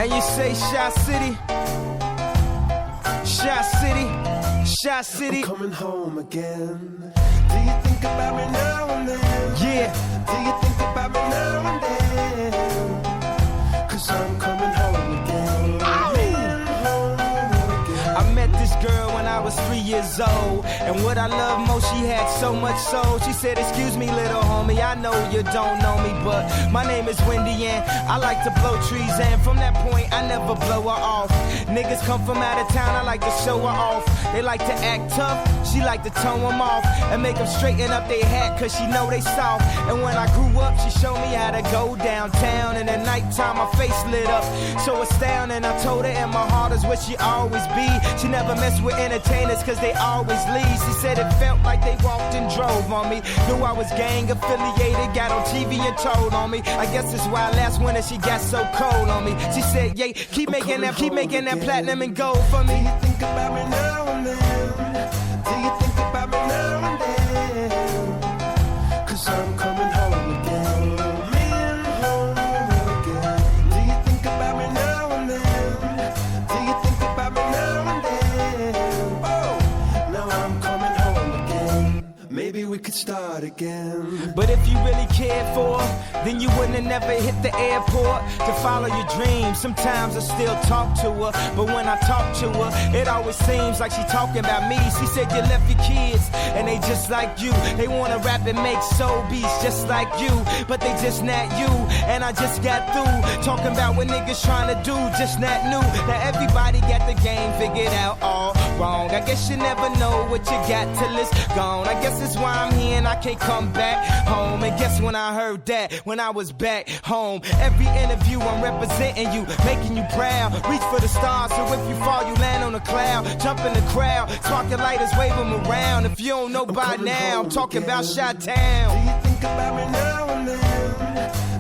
And you say Shy City, Shy City, Shy City. I'm coming home again. Do you think about me now and then? Yeah. Do you think about me now and then? 'Cause I'm coming home again. I met this girl when I was 3 years old, and what I love most, she had so much soul. She said, excuse me, little homie, I know you don't know me, but my name is Wendy, and I like to blow trees, and from that point, I never blow her off. Niggas come from out of town, I like to show her off. They like to act tough, she like to tone them off, and make them straighten up their hat, cause she know they soft. And when I grew up, she showed me how to go downtown, and at nighttime, my face lit up, so astounding. I told her, and my heart is where she always be. She never mess with entertainers, cause they always leave. She said it felt like they walked and drove on me. Knew I was gang affiliated, got on TV and told on me. I guess that's why last winter she got so cold on me. She said, yeah, keep making that platinum and gold for me. Do you think about me now and then? Do you think about me now and then? 'Cause I'm coming home again. Home again. Do you think about me now and then? Do you think about me now and then? Oh, now I'm coming home again. Maybe we could start again. But if you really cared for her, then you wouldn't have never hit the airport to follow your dreams. Sometimes I still talk to her, but when I talk to her, it always seems like she talking about me. She said you left your kids, and they just like you. They wanna rap and make soul beats just like you, but they just not you. And I just got through talking about what niggas trying to do, just not new. Now everybody got the game figured out all wrong. I guess you never know what you got till it's gone. I guess that's why I'm here and I can't come back home. And guess when I heard that, when I was back home. Every interview I'm representing you, making you proud. Reach for the stars, so if you fall you land on a cloud. Jump in the crowd, spark your lighters, wave them around. If you don't know by now, I'm talking about Chi-Town. Do you think about me now and then?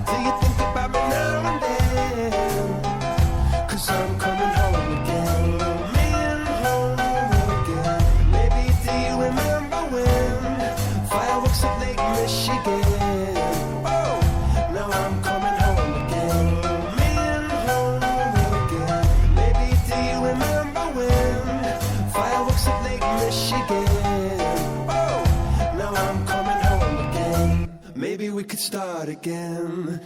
Do you think about me now and then? 'Cause I'm coming home again. Home again. Maybe do you remember when fireworks at Lake Michigan? Oh, now I'm coming home again. Home again. Maybe do you remember when fireworks at Lake Michigan? Oh, now I'm coming home again. Maybe we could start again.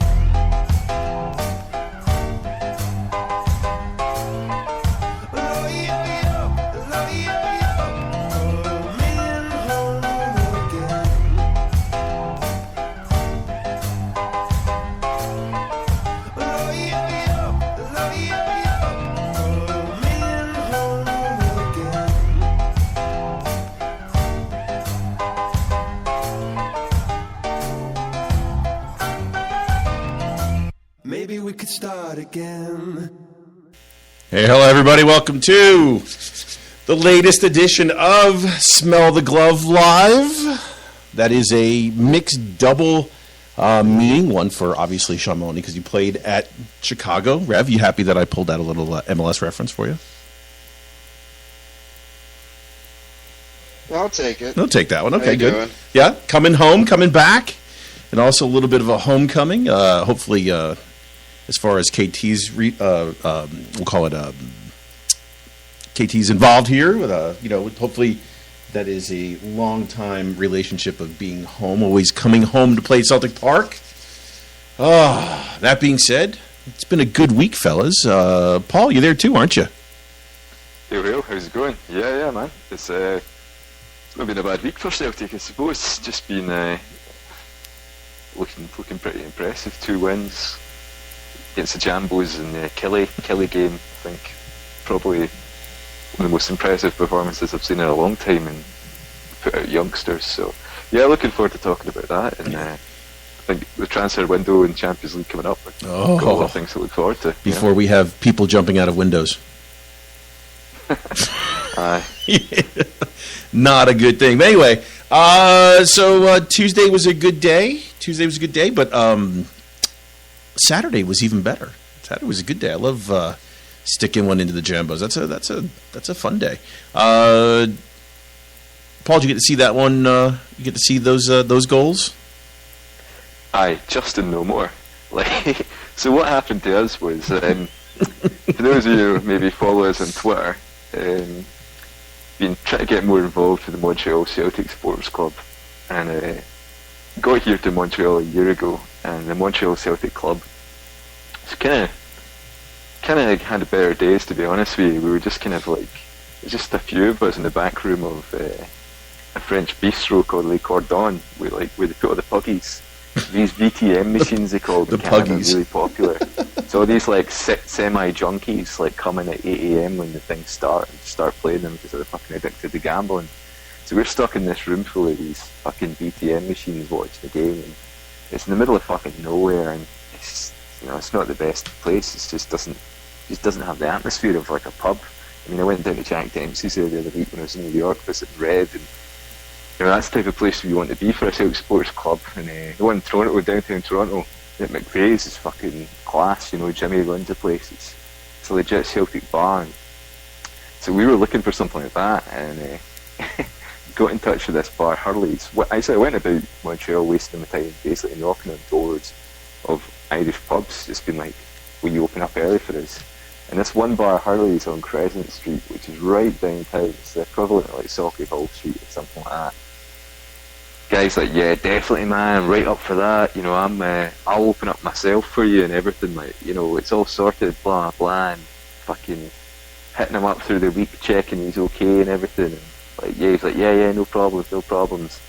Maybe we could start again. Hey, hello everybody. Welcome to the latest edition of Smell the Glove Live. That is a mixed double meeting, one for obviously Sean Maloney because you played at Chicago. Rev, you happy that I pulled out a little MLS reference for you? I'll take it. I'll take that one. Okay, good. Doing? Yeah, coming home, coming back, and also a little bit of a homecoming. Hopefully, as far as KT's, we'll call it KT's involved here. With hopefully that is a long-time relationship of being home, always coming home to play at Celtic Park. That being said, it's been a good week, fellas. Paul, you're there too, aren't you? Hey, how's it going? Yeah, man. It's not been a bad week for Celtic, I suppose. It's just been looking pretty impressive. 2 wins against the Jambos in the Kelly game. I think probably one of the most impressive performances I've seen in a long time, and put out youngsters. So yeah, looking forward to talking about that. And I think the transfer window and Champions League coming up. Got a lot of things to look forward to. Before we have people jumping out of windows. Not a good thing. But anyway, so Tuesday was a good day. But Saturday was even better. Saturday was a good day. I love sticking one into the Jambos. That's a fun day. Paul, did you get to see that one? You get to see those goals? Aye, Justin no more. So what happened to us was for those of you who maybe follow us on Twitter, been trying to get more involved with the Montreal Celtic Sports Club, and got here to Montreal a year ago, and the Montreal Celtic Club, it's kind of had better days, to be honest with you. We were just kind of like, just a few of us in the back room of a French bistro called Le Cordon, where they put all the puggies. These VTM machines, they call them, The in Canada, puggies. are really popular. So these like semi-junkies like come in at 8 AM when the things start and start playing them because they're fucking addicted to gambling. So we're stuck in this room full of these fucking VTM machines watching the game, and it's in the middle of fucking nowhere, and it's, it's not the best place. It just doesn't have the atmosphere of like a pub. I mean, I went down to Jack Dempsey's there the other week when I was in New York visiting Red, and that's the type of place you want to be for a Celtic sports club. And the one in Toronto, downtown Toronto, at McVeigh's is fucking class. Jimmy runs the place. It's a legit Celtic bar. So we were looking for something like that, and got in touch with this bar, Hurley's. I went about Montreal wasting my time basically knocking on doors of Irish pubs, just being like, will you open up early for us? And this one bar, Hurley's, on Crescent Street, which is right downtown. It's the equivalent of like Sauchiehall Street or something like that. Guy's like, yeah, definitely, man, right up for that. I'll open up myself for you and everything. Like, it's all sorted, blah blah, and fucking hitting him up through the week, checking he's okay and everything. And he's like, yeah, no problems.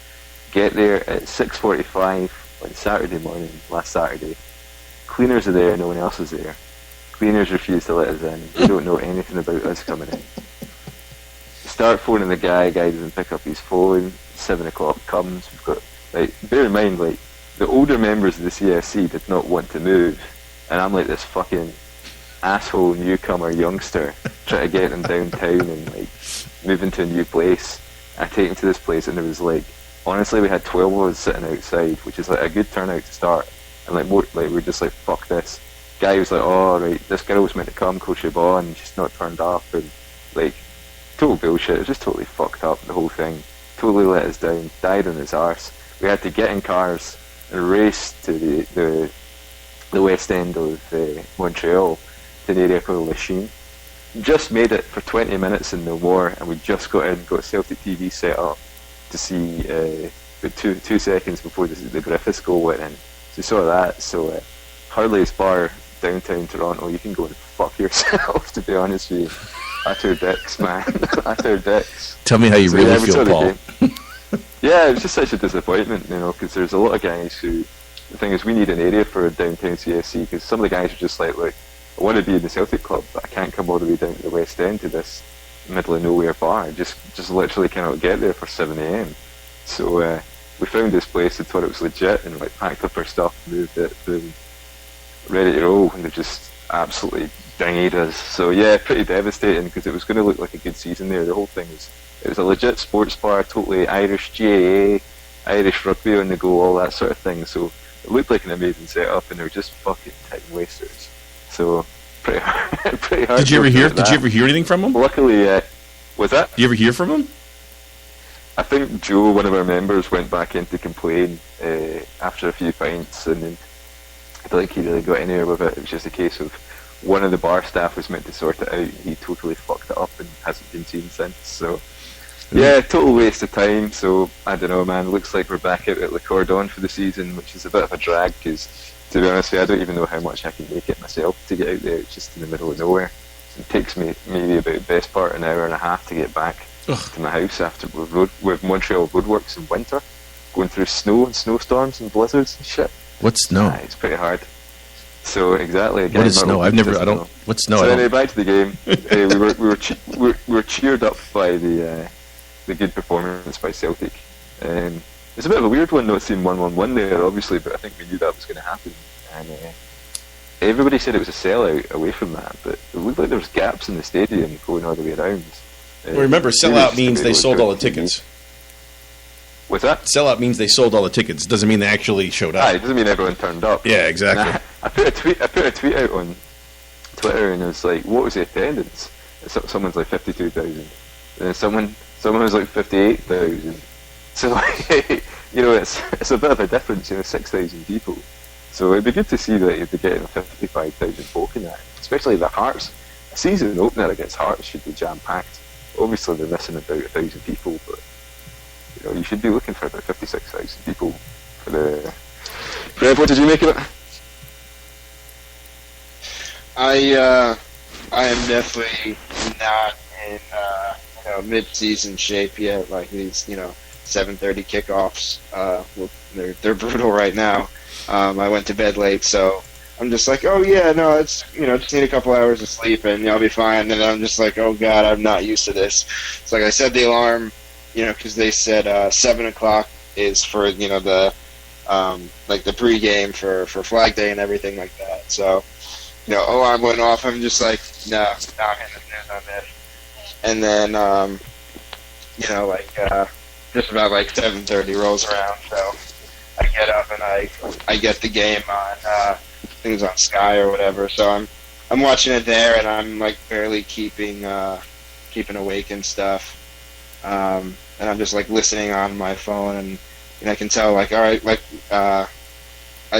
Get there at 6:45 on Saturday morning, last Saturday. Cleaners are there, no one else is there. Cleaners refuse to let us in. They don't know anything about us coming in. Start phoning the guy doesn't pick up his phone. 7 o'clock comes. We've got, bear in mind, the older members of the CFC did not want to move, and I'm like this fucking asshole newcomer youngster trying to get them downtown and move into a new place. I take him to this place, and there was honestly, we had 12 of us sitting outside, which is a good turnout to start. And we're just like, fuck this. Guy was like, oh right, this girl was meant to come, Coach Siobhan, and she's not turned up, and total bullshit. It was just totally fucked up, the whole thing. Totally let us down, died on his arse. We had to get in cars and race to the west end of Montreal, to an area called Lachine. Just made it for 20 minutes and no more, and we just got Celtic TV set up to see but 2 seconds before the Griffiths goal went in. So we saw that. So Hurley's bar, downtown Toronto, you can go and fuck yourself, to be honest with you. Utter dicks, man. Utter dicks. Tell me how you really feel, Paul. Yeah, it was just such a disappointment, because there's a lot of guys who, the thing is, we need an area for downtown CFC, because some of the guys are just like, I want to be in the Celtic club, but I can't come all the way down to the West End to this middle of nowhere bar. I just literally cannot get there for 7 AM. So we found this place and thought it was legit, and packed up our stuff, moved it, boom, ready to roll, and they just absolutely dinged us. So yeah, pretty devastating, because it was going to look like a good season there. The whole thing it was a legit sports bar, totally Irish GAA, Irish rugby on the go, all that sort of thing. So it looked like an amazing setup, and they were just fucking time wasters. So pretty hard. Did you ever hear anything from them? Luckily, was that? Did you ever hear from them? I think Joe, one of our members, went back in to complain after a few pints, and then I don't think he really got anywhere with it. It was just a case of one of the bar staff was meant to sort it out. He totally fucked it up and hasn't been seen since. So yeah, total waste of time. So I don't know, man. Looks like we're back out at Le Cordon for the season, which is a bit of a drag, because to be honest with you, I don't even know how much I can make it myself to get out there. It's just in the middle of nowhere. It takes me maybe about the best part an hour and a half to get back to my house after with Montreal roadworks in winter, going through snow and snowstorms and blizzards and shit. What's snow? It's pretty hard. So exactly. Again, what is snow? What's snow? So anyway, back to the game. we were cheered up by the good performance by Celtic. It's a bit of a weird one not seeing 1-1-1 there, obviously, but I think we knew that was going to happen. And everybody said it was a sellout away from that, but it looked like there was gaps in the stadium going all the way around. Well, remember, sellout means they sold all the tickets. What's that? Sellout means they sold all the tickets. Doesn't mean they actually showed up. It doesn't mean everyone turned up. Yeah, exactly. I put a tweet out on Twitter, and it was like, what was the attendance? Someone's like 52,000, and then someone was like 58,000. So it's a bit of a difference, 6,000 people. So it'd be good to see that you'd be getting 55,000 folk in that, especially the Hearts. A season opener against Hearts should be jam-packed. Obviously they're missing about 1,000 people, but you should be looking for about 56,000 people for the... Fred, what did you make of it? I am definitely not in mid-season shape yet. Like these 7:30 kickoffs, they're brutal right now. I went to bed late, so I'm just like, oh yeah, no, it's just need a couple hours of sleep and I'll be fine. And I'm just like, oh god, I'm not used to this. It's like I set the alarm, because they said 7 o'clock is for the like the pregame for Flag Day and everything like that. So alarm went off. I'm just like, no, I'm hitting the snooze on this. And then just about like 7:30 rolls around, so I get up and I get the game on things on Sky or whatever. So I'm watching it there, and I'm like barely keeping awake and stuff. And I'm just like listening on my phone, and I can tell like, all right, like I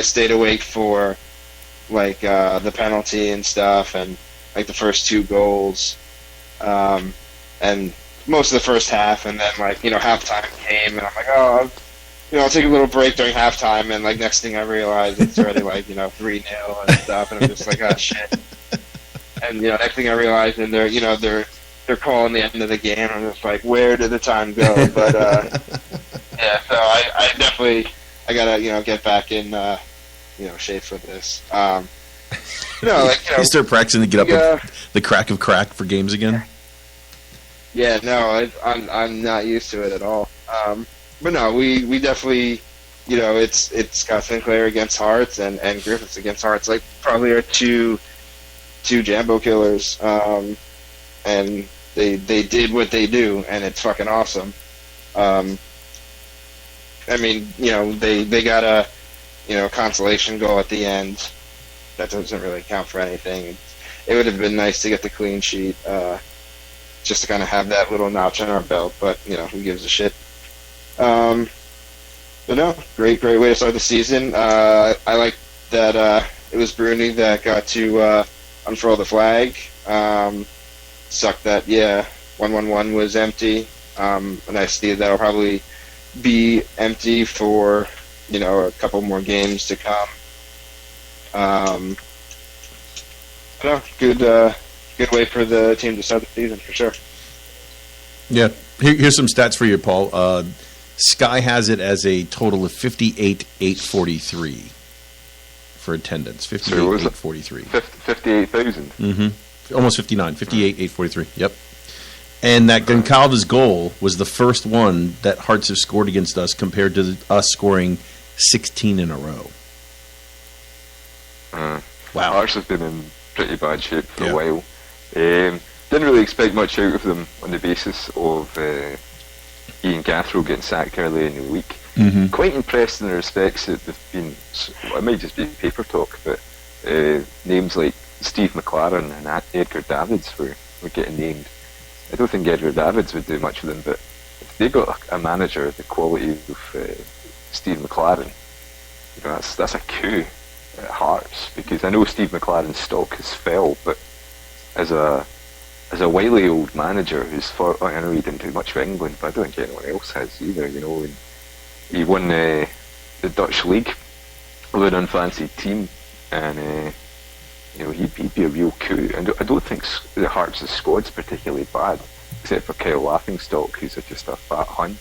stayed awake for like the penalty and stuff, and like the first 2 goals, and most of the first half, and then like halftime came, and I'm like, oh, I'll take a little break during halftime, and like next thing I realize it's already like 3-0 and stuff, and I'm just like, oh shit. And next thing I realize, and they're calling the end of the game. I'm just like, where did the time go? But yeah, so I definitely gotta get back in shape for this. You start practicing to get up with the crack of crack for games again. Yeah, no, I'm not used to it at all. But no, we definitely, it's Scott Sinclair against Hearts and Griffiths against Hearts, like probably our two Jambo killers. And they did what they do, and it's fucking awesome. I mean, they got a consolation goal at the end. That doesn't really count for anything. It would have been nice to get the clean sheet, just to kind of have that little notch on our belt. But who gives a shit? But no, great way to start the season. I like that it was Bruni that got to unfurl the flag. Sucked that 1-1-1 was empty, and I see that'll probably be empty for a couple more games to come. No, good way for the team to start the season for sure. Yeah, here's some stats for you, Paul. Sky has it as a total of 58,843 for attendance. 58,843. 58,000. Mm-hmm. Almost 59. 58,843. Yep. And that Goncalves goal was the first one that Hearts have scored against us, compared to us scoring 16 in a row. Wow. Hearts have been in pretty bad shape for a while. Didn't really expect much out of them on the basis of Ian Gathrow getting sacked early in the week. Mm-hmm. Quite impressed in the respects that they've been, it might just be paper talk, but names like Steve McLaren and Edgar Davids were getting named. I don't think Edgar Davids would do much for them, but if they got a manager of the quality of Steve McLaren, that's a coup at Hearts, because I know Steve McLaren's stock has fell, but as a wily old manager I know he didn't do much for England, but I don't think anyone else has either, and he won the Dutch League with an unfancied team, and he'd be a real coup. And I don't think the Hearts' squad's particularly bad, except for Kyle Laughingstock, who's just a fat hun.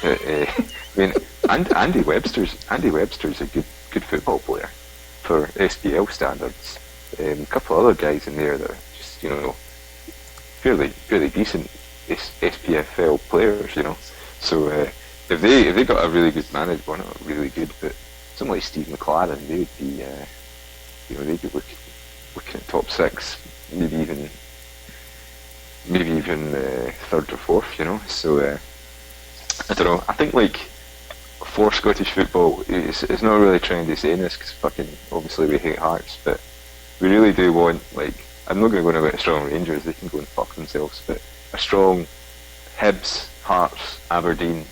I mean, Andy Webster's a good football player for SPL standards. A couple of other guys in there that are just fairly decent SPFL players. So if they got a really good manager, well, not really good, but someone like Steve McLaren, they would be they'd be looking at top 6, maybe even third or fourth. So I don't know. I think like for Scottish football, it's not really trendy saying this, because fucking obviously we hate Hearts, but we really do want, like, I'm not going to go on about strong Rangers, they can go and fuck themselves, but a strong Hibs, Hearts, Aberdeen,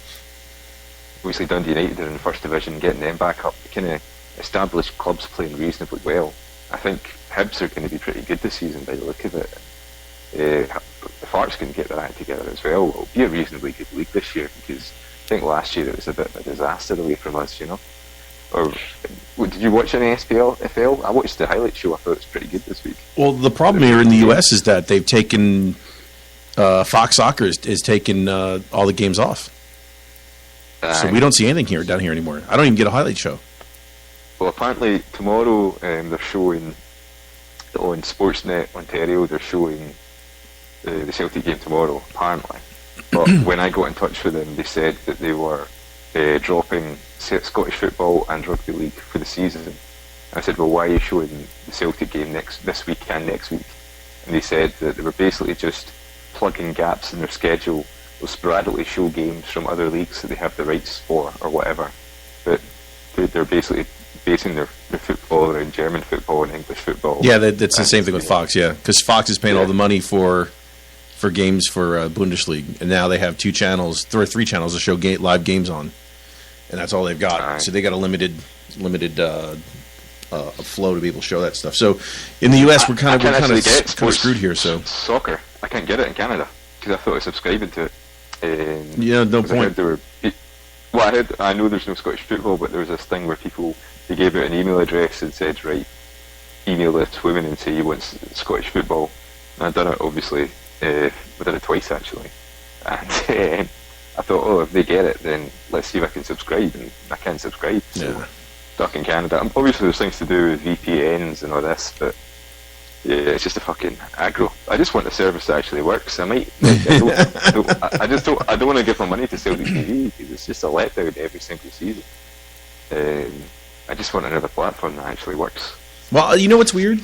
obviously Dundee United are in the first division, getting them back up, kind of established clubs playing reasonably well. I think Hibs are going to be pretty good this season by the look of it. If Hearts can get their act together as well, it'll be a reasonably good league this year, because I think last year it was a bit of a disaster away from us, you know. Or did you watch any SPL, FL? I watched the highlight show. I thought it was pretty good this week. Well, the problem here in the U.S. is that they've taken Fox Soccer is taken all the games off, so we don't see anything down here anymore. I don't even get a highlight show. Well, apparently tomorrow they're showing on Sportsnet Ontario. They're showing the Celtic game tomorrow, apparently. But when I got in touch with them, they said that they were dropping Scottish football and rugby league for the season. I said, well, why are you showing the Celtic game this week and next week? And they said that they were basically just plugging gaps in their schedule. They'll sporadically show games from other leagues that they have the rights for or whatever. But they're basically basing their football around German football and English football. Yeah, that's the same thing with Fox, yeah. Because Fox is paying all the money for games for Bundesliga, and now they have 2 channels, 3 channels to show live games on, and that's all they've got. Right. So they got a limited flow to be able to show that stuff. So in the US, we're kind of screwed here. So soccer, I can't get it in Canada because I thought I was subscribing to it. Yeah, no point. I know there's no Scottish football, but there was this thing where they gave out an email address and said, right, email this woman and say you want Scottish football. And I've done it, obviously. We did it twice, actually. And I thought, if they get it, then let's see if I can subscribe. And I can't subscribe. So stuck in Canada. Obviously, there's things to do with VPNs and all this, but yeah, it's just a fucking aggro. I just want the service that actually works. I don't want to give my money to Celtic TV because it's just a letdown every single season. I just want another platform that actually works. Well, you know what's weird?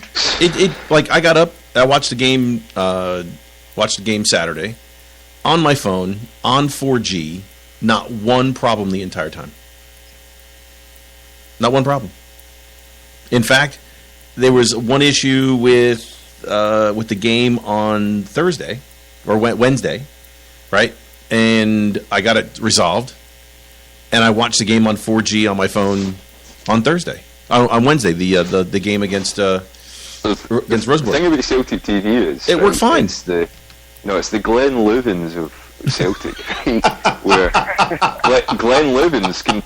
Like I got up, I watched the game. Watched the game Saturday on my phone on 4G. Not one problem the entire time. Not one problem. In fact, there was one issue with the game on Thursday or Wednesday, right? And I got it resolved, and I watched the game on 4G on my phone on Thursday. On Wednesday, the game against Roseborg. The thing about Celtic TV is it worked fine. It's the Glenn Louvens of Celtic, where Glenn Louvens can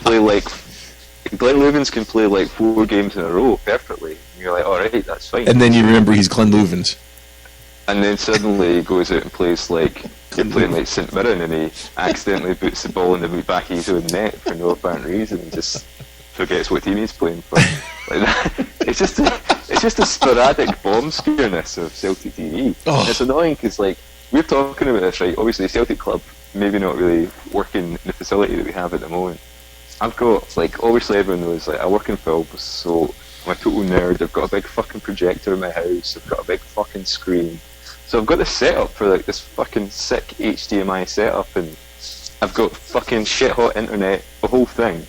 play like 4 games in a row perfectly. And you're like, all right, that's fine. And then you remember he's Glenn Louvens. And then suddenly he goes out and plays like they're playing like St Mirren, and he accidentally puts the ball in the back of his own net for no apparent reason, and just forgets what team he's playing for. Like that. It's just a sporadic bomb spearness of Celtic TV. And it's annoying because like we're talking about this, right? Obviously, Celtic Club maybe not really working in the facility that we have at the moment. I've got like obviously everyone knows like I work in film, so I'm a total nerd. I've got a big fucking projector in my house. I've got a big fucking screen. So I've got this setup for like this fucking sick HDMI setup, and I've got fucking shit hot internet, the whole thing.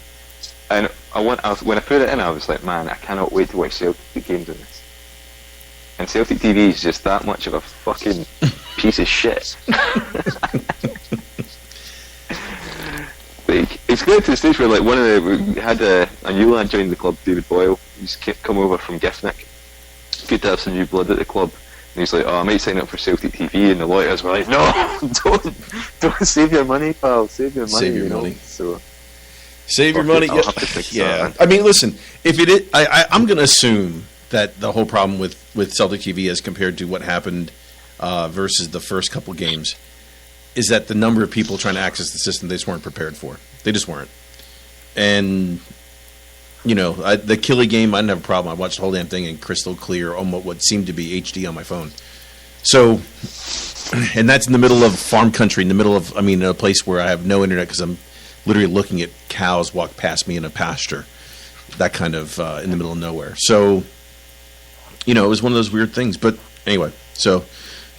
And when I put it in, I was like, man, I cannot wait to watch Celtic games on this. And Celtic TV is just that much of a fucking piece of shit. Like, it's good to the stage where like we had a new lad join the club, David Boyle. He's come over from Giffnick. Good to have some new blood at the club. And he's like, I might sign up for Celtic TV, and the lawyers were like, no, don't save your money, pal, save your money. Save your money. So save your money. I'll have to fix that. I mean, listen, if it is, I'm going to assume that the whole problem with Celtic TV as compared to what happened versus the first couple games is that the number of people trying to access the system they just weren't prepared for. They just weren't. And, you know, the Killy game, I didn't have a problem. I watched the whole damn thing in crystal clear, almost what seemed to be HD on my phone. So, and that's in the middle of farm country, in the middle of, a place where I have no internet because I'm literally looking at cows walk past me in a pasture. That kind of in the middle of nowhere. So, you know, it was one of those weird things. But anyway, so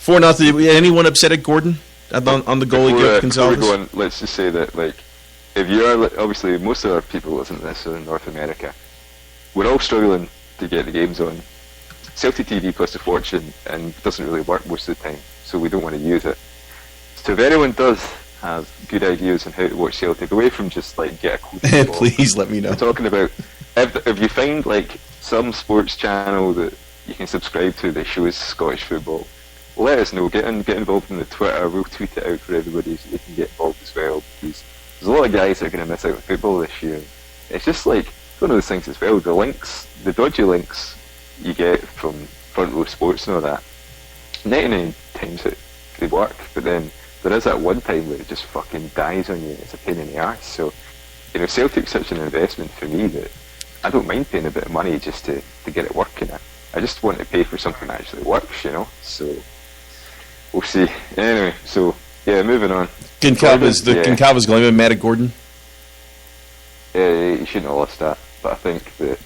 4-0. Anyone upset at Gordon on the goalie, Gonzalez? Before we go on, let's just say that, like, if you're obviously most of our people listen to this are in North America, we're all struggling to get the games on. Celtic TV costs a fortune and doesn't really work most of the time, so we don't want to use it. So if anyone does have good ideas on how to watch Celtic, away from just like get a code, please let me know. if you find like some sports channel that you can subscribe to that shows Scottish football, let us know. Get involved in the Twitter. We'll tweet it out for everybody so they can get involved as well. Because there's a lot of guys that are going to miss out on football this year. It's just like one of those things as well. The dodgy links you get from front row sports and all that. 99 times they work, but then there is that one time where it just fucking dies on you. It's a pain in the arse. So, Celtic's such an investment for me that I don't mind paying a bit of money just to get it working. I just want to pay for something that actually works, So we'll see. Anyway, so yeah, moving on. Goncalves going mad at Gordon. He shouldn't have lost that, but I think that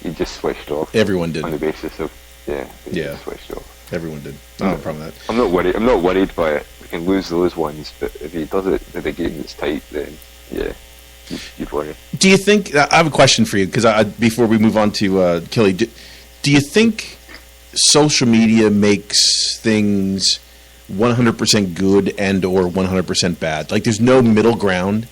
he just switched off. Everyone did on the basis of just switched off. Everyone did. No problem with that. I'm not worried by it. We can lose those ones, but if he does it in a game that's tight, then you'd worry. Do you think? I have a question for you because before we move on to Killy, do you think social media makes things 100% good and or 100% bad? Like, there's no middle ground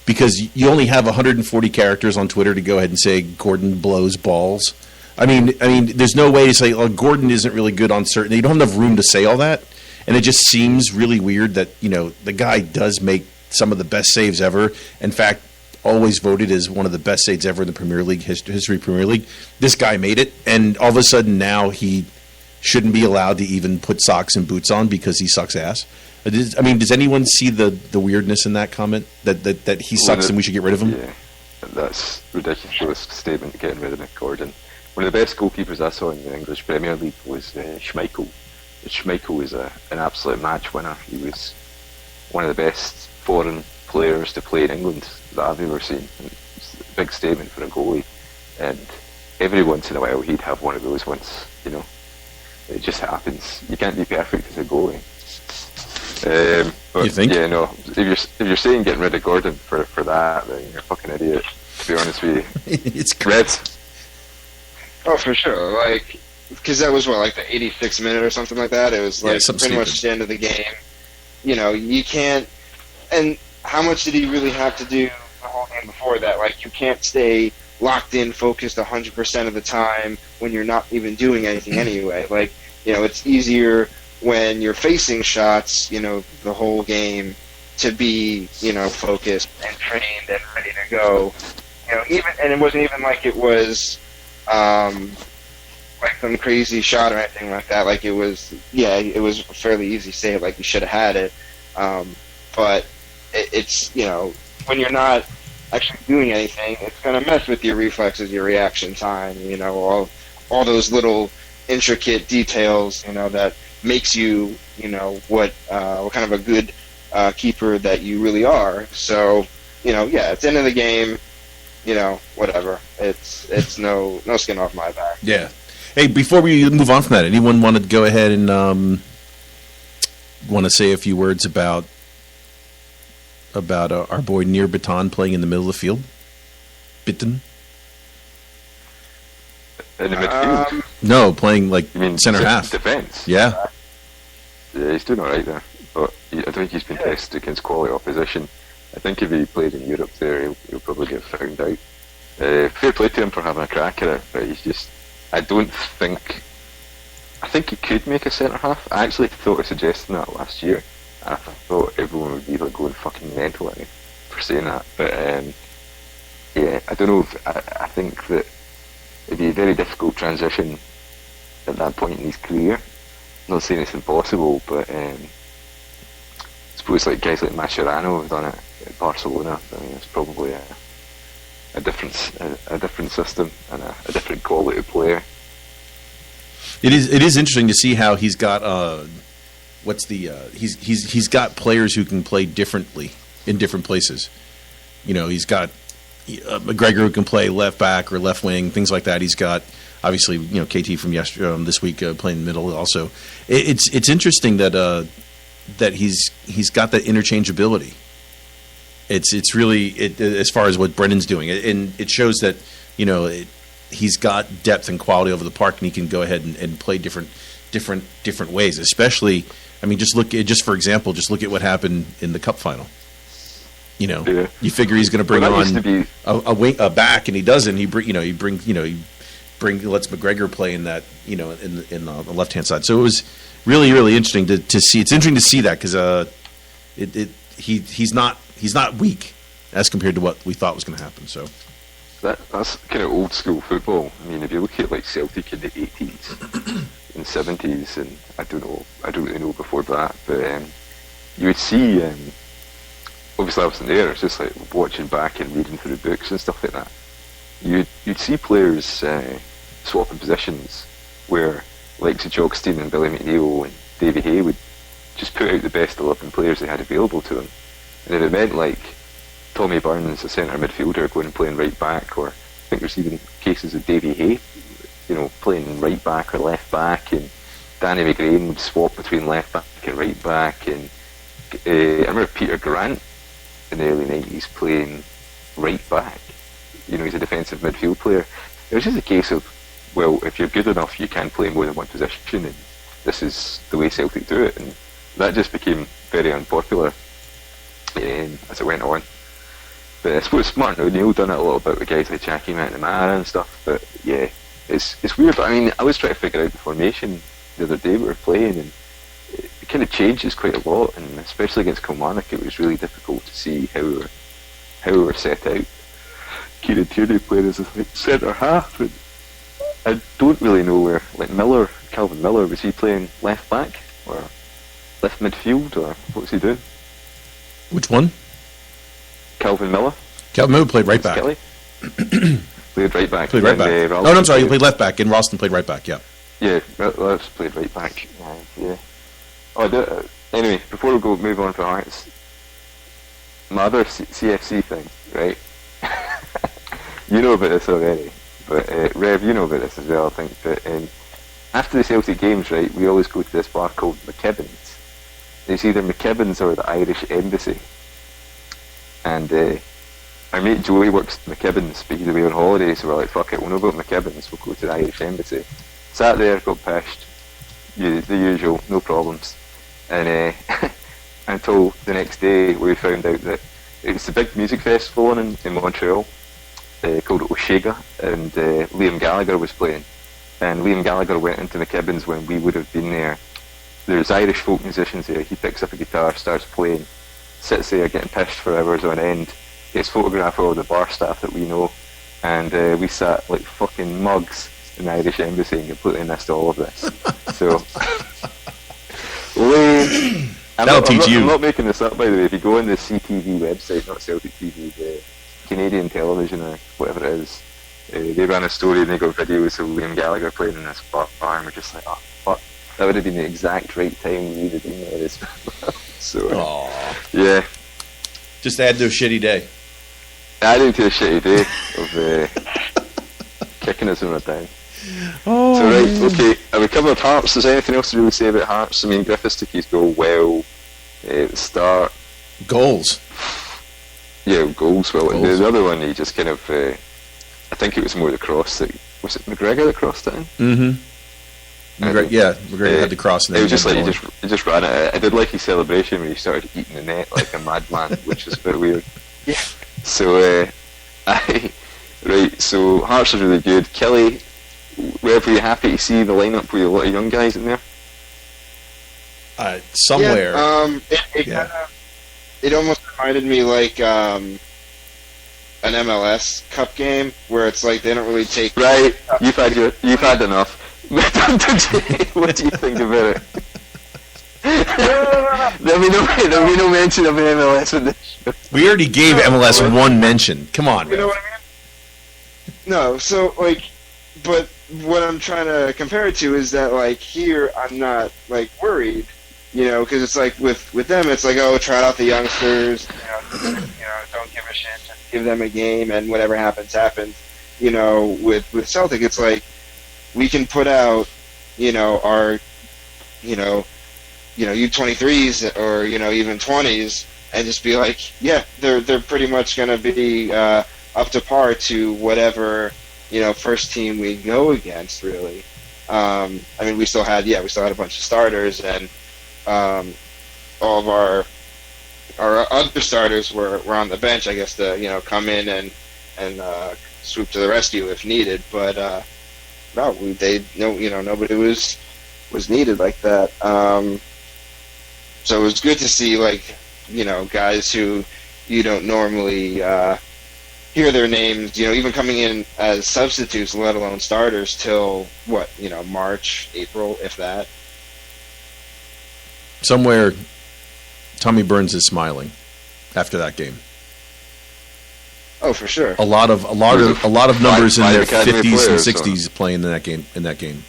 because you only have 140 characters on Twitter to go ahead and say Gordon blows balls. I mean, there's no way to say Gordon isn't really good on certain. You don't have enough room to say all that, and it just seems really weird that the guy does make some of the best saves ever. In fact, always voted as one of the best saves ever in the Premier League history. Premier League. This guy made it, and all of a sudden now he shouldn't be allowed to even put socks and boots on because he sucks ass. Does anyone see the weirdness in that comment that he sucks and we should get rid of him? Yeah, that's a ridiculous statement, getting rid of Nick Gordon. One of the best goalkeepers I saw in the English Premier League was Schmeichel. Schmeichel was an absolute match winner. He was one of the best foreign players to play in England that I've ever seen. It's a big statement for a goalie, and every once in a while he'd have one of those ones. It just happens. You can't be perfect as a goalie. But you think? Yeah, no. If you're saying getting rid of Gordon for that, then you're a fucking idiot. To be honest with you, it's great. Oh, for sure. Because that was like the 86th minute or something like that. It was pretty much the end of the game. You can't. And how much did he really have to do the whole game before that? You can't stay locked in, focused 100% of the time when you're not even doing anything anyway. It's easier when you're facing shots, the whole game to be, focused and trained and ready to go. And it wasn't even like it was like some crazy shot or anything like that. It was a fairly easy save. You should have had it. But it's, when you're not actually doing anything, it's going to mess with your reflexes, your reaction time, all those little intricate details, that makes you, what kind of a good keeper that you really are. So, it's the end of the game, whatever. It's no skin off my back. Yeah. Hey, before we move on from that, anyone want to go ahead and want to say a few words about our boy Nir Bitan playing in the middle of the field? Bitan? In the midfield? No, playing center half. Defence? Yeah. Yeah, he's doing alright there. But I don't think he's been tested against quality opposition. I think if he played in Europe there, he'll probably get found out. Fair play to him for having a crack at it, but he's just... I think he could make a centre half. I actually thought of suggesting that last year. I thought everyone would be going fucking mental at me for saying that. But I don't know. I think that it'd be a very difficult transition at that point in his career. I'm not saying it's impossible, but I suppose guys like Mascherano have done it at Barcelona. It's probably a different system and a different quality player. It is interesting to see how he's got he's got players who can play differently in different places. He's got McGregor who can play left back or left wing, things like that. He's got obviously KT from this week playing in the middle. Also, it's interesting that he's got that interchangeability. It's really as far as what Brendan's doing, and it shows that he's got depth and quality over the park, and he can go ahead and play different ways. Especially, for example, just look at what happened in the Cup final. Yeah. You figure he's going to bring Well, that on used to be- a back, and he doesn't. He lets McGregor play in that, in the left hand side. So it was really, really interesting to see. It's interesting to see that because he's not weak as compared to what we thought was going to happen. So That's kind of old school football. I mean, if you look at like Celtic in the 80s and 70s, and I don't really know before that, but you would see. Obviously, I wasn't there. It's just like watching back and reading through books and stuff like that. You'd see players swapping positions, where like Jockstein and Billy McNeil and Davy Hay would just put out the best 11 players they had available to them, and if it meant like Tommy Burns, a centre midfielder, going and playing right back, or I think there's even cases of Davy Hay, playing right back or left back, and Danny McGrain would swap between left back and right back, and I remember Peter Grant in the early 90s playing right back. He's a defensive midfield player. It was just a case of, well, if you're good enough, you can play more than one position, and this is the way Celtic do it, and that just became very unpopular as it went on. But I suppose Martin O'Neill done it a little bit with guys like Jackie McNamara and stuff. But yeah, it's weird. But I mean, I was trying to figure out the formation the other day we were playing, and it kind of changes quite a lot. And especially against Kilmarnock, it was really difficult to see how we were set out. Kieran Tierney playing as a centre half, and I don't really know where. Like Calvin Miller, was he playing left back or left midfield, or what was he doing? which one? Calvin Miller. Calvin Miller played right back. Kelly played right back. Played right back. No, I'm sorry. He played left back, and Ralston played right back. Yeah. Yeah, Ralston played right back. Yeah. Anyway, before we move on to Hearts, my other CFC thing, right? You know about this already, but Rev, you know about this as well, I think. But after the Celtic games, right, we always go to this bar called McKibbin's. It's either McKibbin's or the Irish Embassy. And our mate Joey works at McKibbin's, but he's away on holiday, so we're like, fuck it, we'll know about McKibbin's, we'll go to the Irish Embassy. Sat there, got pished, the usual, no problems. And until the next day, where we found out that it's a big music festival on in Montreal, called Oshega, and Liam Gallagher was playing. And Liam Gallagher went into McKibbin's when we would have been there. There's Irish folk musicians there. He picks up a guitar, starts playing, sits there getting pished for hours on end, gets photographed of all the bar staff that we know, and we sat like fucking mugs in the Irish Embassy and completely missed all of this. So, I'm not making this up, by the way. If you go on the CTV website, not Celtic TV, the Canadian television or whatever it is, they ran a story and they got videos of Liam Gallagher playing in this bar, and we're just like, oh fuck, that would have been the exact right time we would have been there as well. So, yeah. Just add to a shitty day. Adding to a shitty day of kicking us in our down. Oh, so right, okay, we covered Hearts. Is there anything else to really say about Hearts? I mean, Griffiths took his goal well at the start. Goals. Yeah, goals well. And the other one, he just kind of, I think it was more the cross that, was it McGregor that crossed it in? Mm-hmm. McGregor had the cross. And it was just like, he just ran it. I did like his celebration when he started eating the net like a madman, which was a bit weird. Yeah. So, right, so Hearts is really good. Kelly, Rev, were you happy to see the lineup with a lot of young guys in there? Somewhere. Yeah, it almost reminded me like an MLS Cup game where it's like they don't really take. Right, you've had enough. What do you think about it? There'll be no mention of MLS in this show. We already gave MLS one mention. Come on, you know what I mean? No, so like, but what I'm trying to compare it to is that like here I'm not like worried, because it's like with them it's like, oh, try out the youngsters, don't give a shit, just give them a game and whatever happens. With Celtic it's like we can put out our U23s or even 20s and just be like, yeah, they're pretty much going to be up to par to whatever first team we go against, really. I mean, we still had a bunch of starters, and all of our our other starters were on the bench, I guess, to come in and swoop to the rescue if needed. But no, nobody was needed like that. So it was good to see guys who you don't normally hear their names, even coming in as substitutes, let alone starters, till March, April, if that. Somewhere, Tommy Burns is smiling after that game. Oh, for sure. A lot of numbers in their academy 50s and players, 60s playing in that game.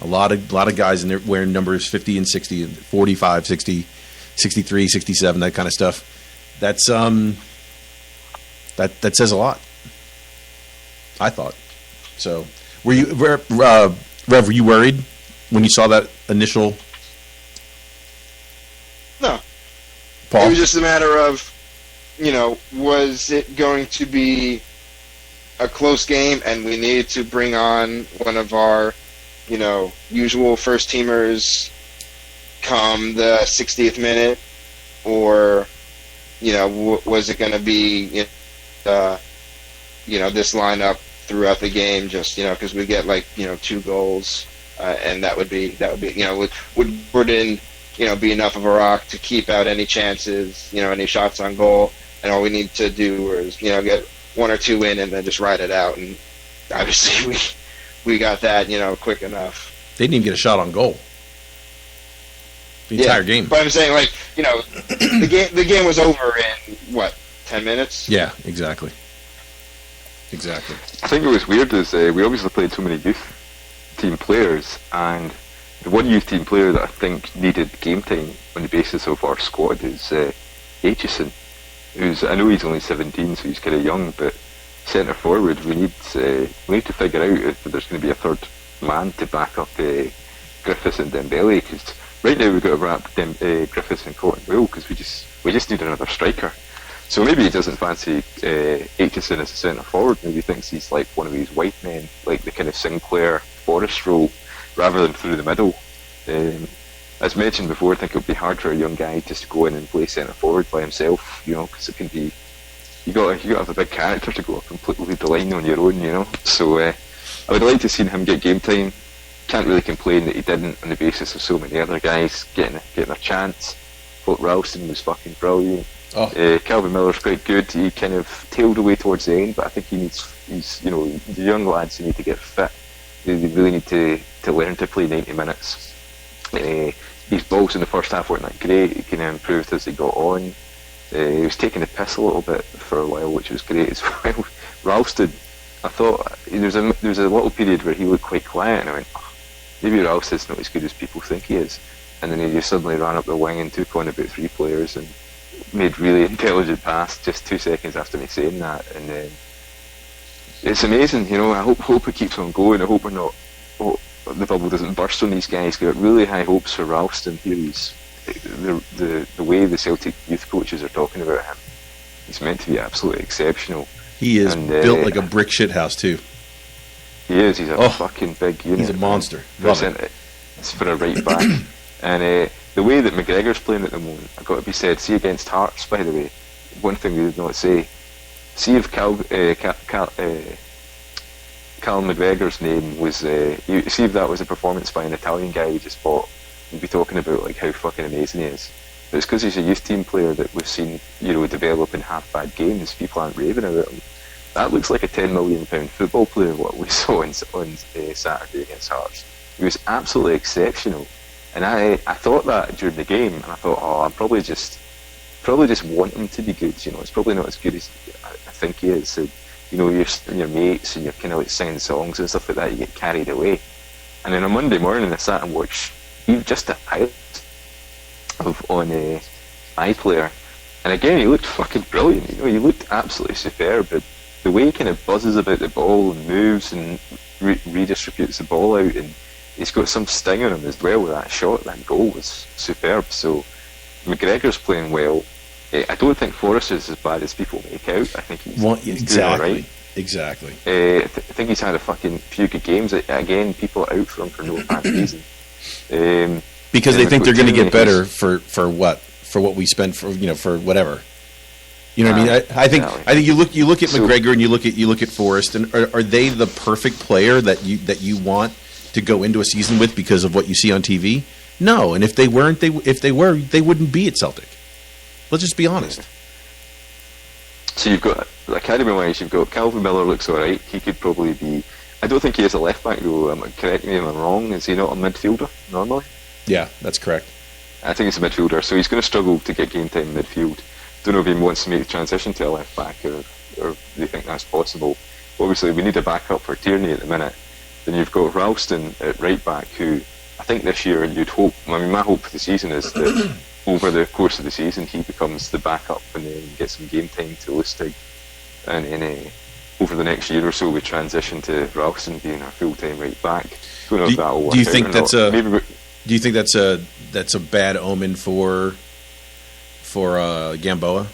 A lot of guys in there wearing numbers 50 and 60, 45, 60, 63, 67, that kind of stuff. That's that says a lot. I thought. So, Rev, were you worried when you saw that initial? No. Paul? It was just a matter of, was it going to be a close game and we needed to bring on one of our, usual first teamers come the 60th minute, or, was it going to be, this lineup throughout the game, just, because we get 2 goals, and that would be, would Gordon, be enough of a rock to keep out any chances, any shots on goal, and all we need to do is, get 1 or 2 in and then just ride it out. And obviously we got that, quick enough. They didn't even get a shot on goal. The entire game. But I'm saying, the game was over in 10 minutes? Yeah, exactly. I think it was weird is we obviously played so many youth team players, and the one youth team player that I think needed game time on the basis of our squad is Aitchison, I know he's only 17, so he's kind of young, but centre forward, we need to figure out if there's going to be a third man to back up Griffiths and Dembele, because right now we've got to wrap Griffiths and Cotton Will, because we just need another striker. So maybe he doesn't fancy Aitchison as a centre forward. Maybe he thinks he's like one of these white men, like the kind of Sinclair Forrest role, rather than through the middle. As mentioned before, I think it would be hard for a young guy just to go in and play centre forward by himself, because it can be, you got to have a big character to go up and lead the line on your own, So I would like to see him get game time. Can't really complain that he didn't on the basis of so many other guys getting a chance. Thought Ralston was fucking brilliant. Calvin Miller's quite good. He kind of tailed away towards the end, but I think the young lads who need to get fit. They really need to learn to play 90 minutes. His balls in the first half weren't that great. He kind of improved as he got on. He was taking the piss a little bit for a while, which was great as well. Ralston, I thought there was a little period where he looked quite quiet, and I went, maybe Ralston's not as good as people think he is. And then he just suddenly ran up the wing and took on about 3 players and made really intelligent pass just 2 seconds after me saying that. And it's amazing, I hope it keeps on going. I hope the bubble doesn't burst on these guys. Got really high hopes for Ralston here. He's the way the Celtic youth coaches are talking about him. He's meant to be absolutely exceptional. He is built like a brick shit house too. He is. He's a fucking big unit. He's a monster. Love it. It's for a right back. And the way that McGregor's playing at the moment, I've got to be said. See against Hearts, by the way. One thing we did not say. See if Cal McGregor's name was, see if that was a performance by an Italian guy we just bought, we'd be talking about how fucking amazing he is. But it's because he's a youth team player that we've seen, develop in half-bad games. People aren't raving about him. That looks like a £10 million football player, what we saw on Saturday against Hearts. He was absolutely exceptional. And I thought that during the game, and I thought, I'm probably just want him to be good. It's probably not as good as I think he is. So, your mates and you're kind of singing songs and stuff like that, you get carried away. And then on Monday morning, I sat and watched just a highlight on iPlayer, and again he looked fucking brilliant. He looked absolutely superb. But the way he kind of buzzes about the ball and moves and redistributes the ball out, and he's got some sting on him as well with that shot. That goal was superb. So McGregor's playing well. I don't think Forrest is as bad as people make out. I think he's doing all right. Exactly. I think he's had a fucking few good games. Again, people are out for him for no apparent reason. Because they think they're going to get better for what? for what we spent for whatever. You know what I mean? I think you look at McGregor and you look at Forrest, and are they the perfect player that you want to go into a season with because of what you see on TV? No, and if they weren't, they wouldn't be at Celtic. Let's just be honest. So you've got, academy-wise, you've got Calvin Miller looks all right. He could probably be... I don't think he is a left-back, though. Correct me if I'm wrong. Is he not a midfielder, normally? Yeah, that's correct. I think he's a midfielder, so he's going to struggle to get game time in midfield. Don't know if he wants to make the transition to a left-back, or they think that's possible. Obviously, we need a backup for Tierney at the minute. Then you've got Ralston at right-back, who I think this year you'd hope... I mean, my hope for the season is that over the course of the season, he becomes the backup and then gets some game time to Lustig. And then over the next year or so, we transition to Ralston being our full-time right back. Don't know if that'll work. Do you think that's do you think that's a bad omen for Gamboa?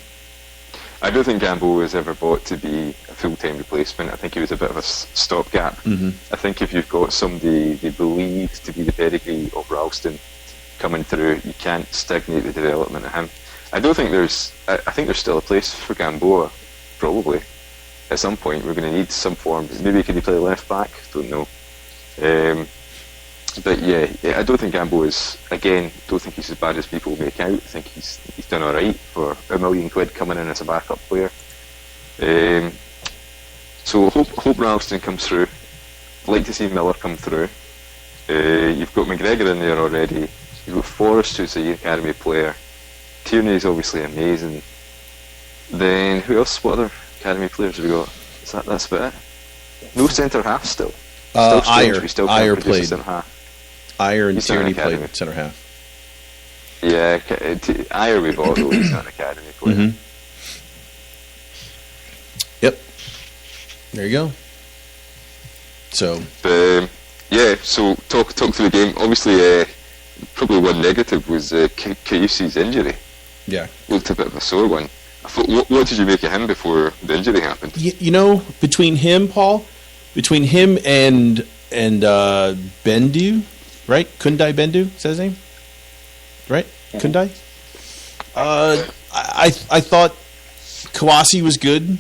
I don't think Gamboa was ever bought to be a full-time replacement. I think he was a bit of a stopgap. Mm-hmm. I think if you've got somebody they believe to be the pedigree of Ralston coming through, you can't stagnate the development of him. I think there's still a place for Gamboa, probably. At some point we're going to need some form. Maybe can he play left back? Don't know. But yeah, I don't think Gamboa is, again, don't think he's as bad as people make out. I think he's done alright for £1 million coming in as a backup player. So hope Ralston comes through. I'd like to see Miller come through. You've got McGregor in there already. You've got Forrest, who's a academy player. Tierney is obviously amazing. Then who else? What other academy players have we got? That's about it. No centre half still. Ayer played. Centre half. Ayer and He's Tierney played centre half. Yeah, Ayer we bought though. He's not an academy player. Mm-hmm. Yep. There you go. So. Yeah. So talk through the game. Obviously, probably one negative was Kayusi's injury. Yeah. Looked a bit of a sore one. What did you make of him before the injury happened? Between him, Paul, and Bendu, right? Kundai Bendu, is that his name? Right? Mm-hmm. Kundai? I thought Kawasi was good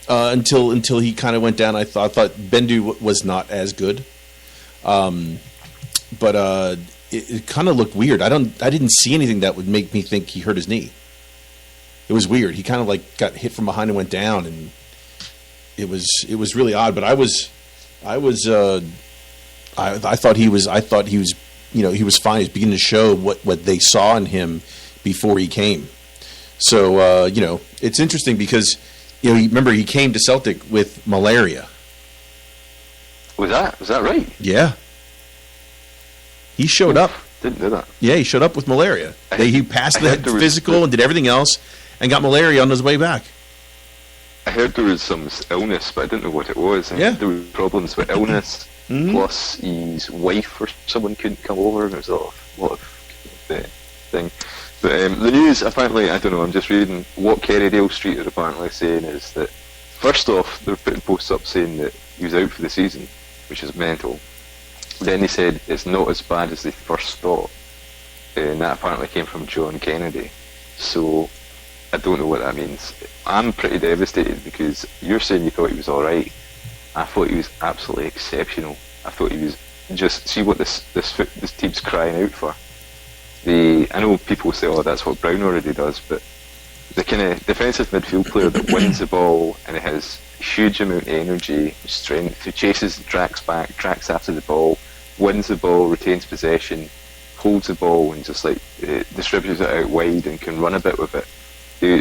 until he kind of went down. I thought Bendu was not as good. But it kind of looked weird. I didn't see anything that would make me think he hurt his knee. It was weird. He kind of like got hit from behind and went down, and it was really odd. But I thought he was he was fine. He's beginning to show what they saw in him before he came. So it's interesting because remember he came to Celtic with malaria. Was that right? Yeah. He showed up. Didn't know that. Yeah, he showed up with malaria. He passed the physical and did everything else and got malaria on his way back. I heard there was some illness, but I didn't know what it was. Yeah. There were problems with illness, Mm-hmm. plus his wife or someone couldn't come over. There's a lot of thing. But the news, apparently, I don't know, I'm just reading what Kerrydale Street are apparently saying is that, first off, they're putting posts up saying that he was out for the season, which is mental. Then they said it's not as bad as they first thought, and that apparently came from John Kennedy. So I don't know what that means. I'm pretty devastated because you're saying you thought he was alright. I thought he was absolutely exceptional. I thought he was just, see what this team's crying out for. I know people say, oh, that's what Brown already does, but the kind of defensive midfield player that wins the ball and it has huge amount of energy, strength, who chases and tracks back, tracks after the ball, wins the ball, retains possession, holds the ball and just distributes it out wide and can run a bit with it.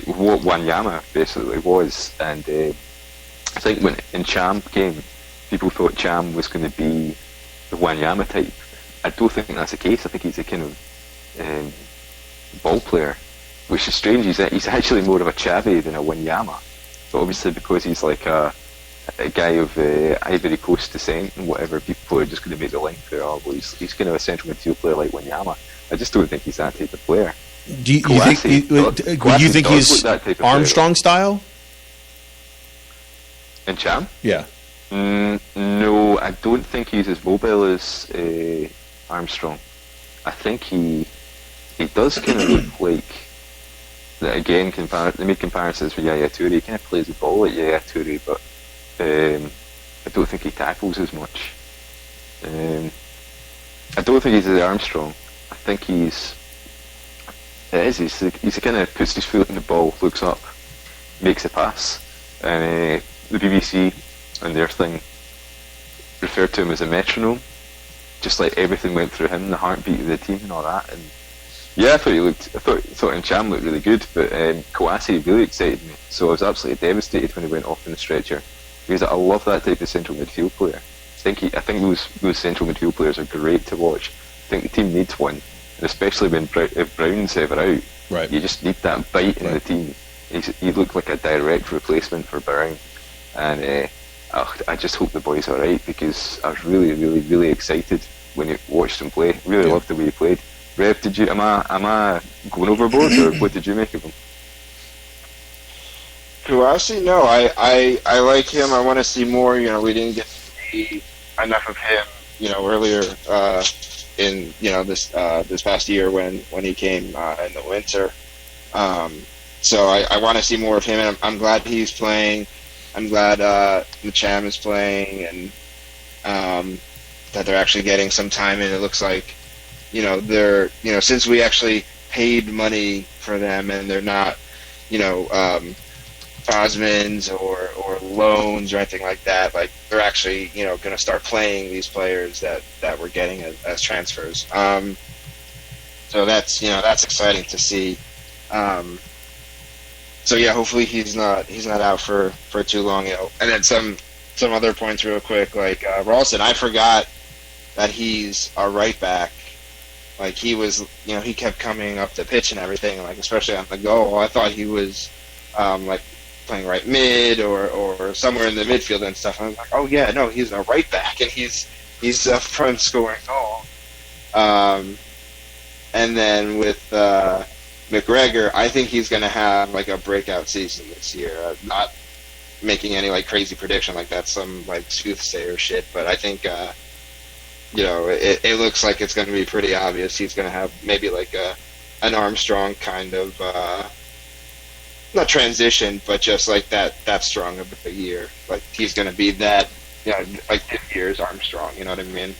What Wanyama basically was, and I think when in Cham came, people thought Cham was going to be the Wanyama type. I don't think that's the case. I think he's a kind of ball player, which is strange. He's actually more of a Xavi than a Wanyama. But obviously because he's like a guy of Ivory Coast descent and whatever, people are just going to make the link there. Oh, well, he's kind of a central midfield player like Wanyama. I just don't think he's that type of player. Do you think he's Armstrong style? In Cham? Yeah. No, I don't think he's as mobile as Armstrong. I think he he does kind of look like that again. They made comparisons with Yaya Toure. He kind of plays the ball like Yaya Toure, but I don't think he tackles as much. I don't think he's the Armstrong. I think he's the kind of puts his foot in the ball, looks up, makes a pass, and the BBC and their thing referred to him as a metronome, just like everything went through him, the heartbeat of the team and all that. And yeah, I thought Ncham looked really good, but Kouassi really excited me. So I was absolutely devastated when he went off in the stretcher, because I love that type of central midfield player. I think those central midfield players are great to watch. I think the team needs one, and especially if Brown's ever out, right. You just need that bite in the team. He looked like a direct replacement for Brown, and I just hope the boy's all right, because I was really, really, really excited when I watched him play. Really loved the way he played. Rev, am I going overboard, or what did you make of him? Kouassi, no, I like him. I want to see more. We didn't get to see enough of him, earlier in this past year when he came in the winter. So I want to see more of him, and I'm glad he's playing. I'm glad Ncham is playing, and that they're actually getting some time in. It looks like, they're since we actually paid money for them, and they're not, Osmonds or loans or anything like that. Like, they're actually, going to start playing these players that we're getting as transfers. So that's exciting to see. So yeah, hopefully he's not out for too long. And then some other points real quick, like Ralston. I forgot that he's a right back. Like, he was, he kept coming up the pitch and everything, like especially on the goal. I thought he was like playing right mid or somewhere in the midfield and stuff. I was like, oh yeah, no, he's a right back, and he's up front scoring goal. And then with McGregor, I think he's going to have like a breakout season this year. I'm not making any like crazy prediction like that, some like soothsayer shit, but I think it looks like it's going to be pretty obvious he's going to have maybe like an Armstrong kind of not transition, but just like that strong of a year. Like, he's going to be that, like this year's Armstrong. You know what I mean?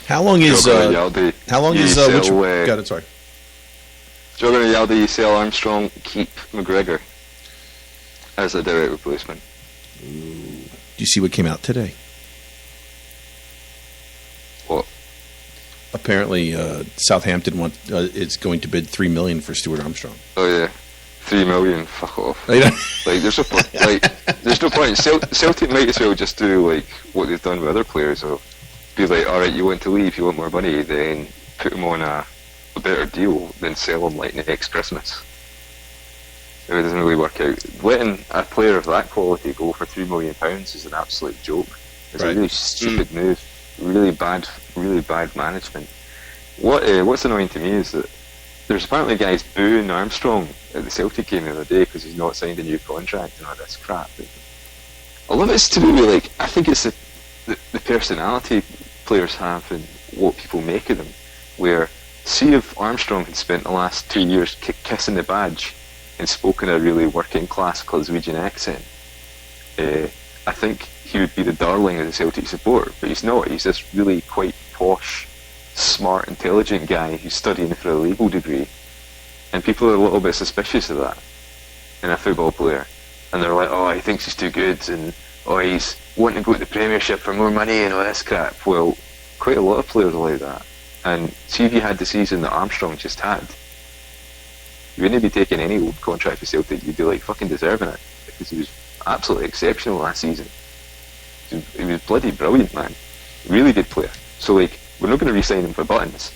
How long is Got which? Got it. Sorry. Jogger and Yaldi, you sell Armstrong, keep McGregor as a direct replacement. Do you see what came out today? What? Apparently, Southampton is going to bid $3 million for Stuart Armstrong. Oh yeah, $3 million. Fuck off. Like, there's no point. There's no point. Celtic might as well just do like what they've done with other players. Or be like, all right, you want to leave, you want more money, then put them on a better deal than sell them like next Christmas. If it doesn't really work out, letting a player of that quality go for £3 million is an absolute joke. It's a really stupid move. Really bad management. What's annoying to me is that there's apparently guys booing Armstrong at the Celtic game the other day because he's not signed a new contract and all this crap. A lot of it's to do with, like, I think it's the personality players have and what people make of them. Where, see if Armstrong had spent the last 2 years kissing the badge and spoken a really working class Glaswegian accent, I think he would be the darling of the Celtic support, but he's not. He's this really quite posh, smart, intelligent guy who's studying for a legal degree, and people are a little bit suspicious of that in a football player, and they're like, oh, he thinks he's too good, and oh, he's wanting to go to the Premiership for more money and all this crap. Well, quite a lot of players are like that, and see if you had the season that Armstrong just had, you wouldn't be taking any old contract for Celtic. You'd be like fucking deserving it, because he was absolutely exceptional last season. He was bloody brilliant, man. Really good player. So, like, we're not going to re-sign him for buttons.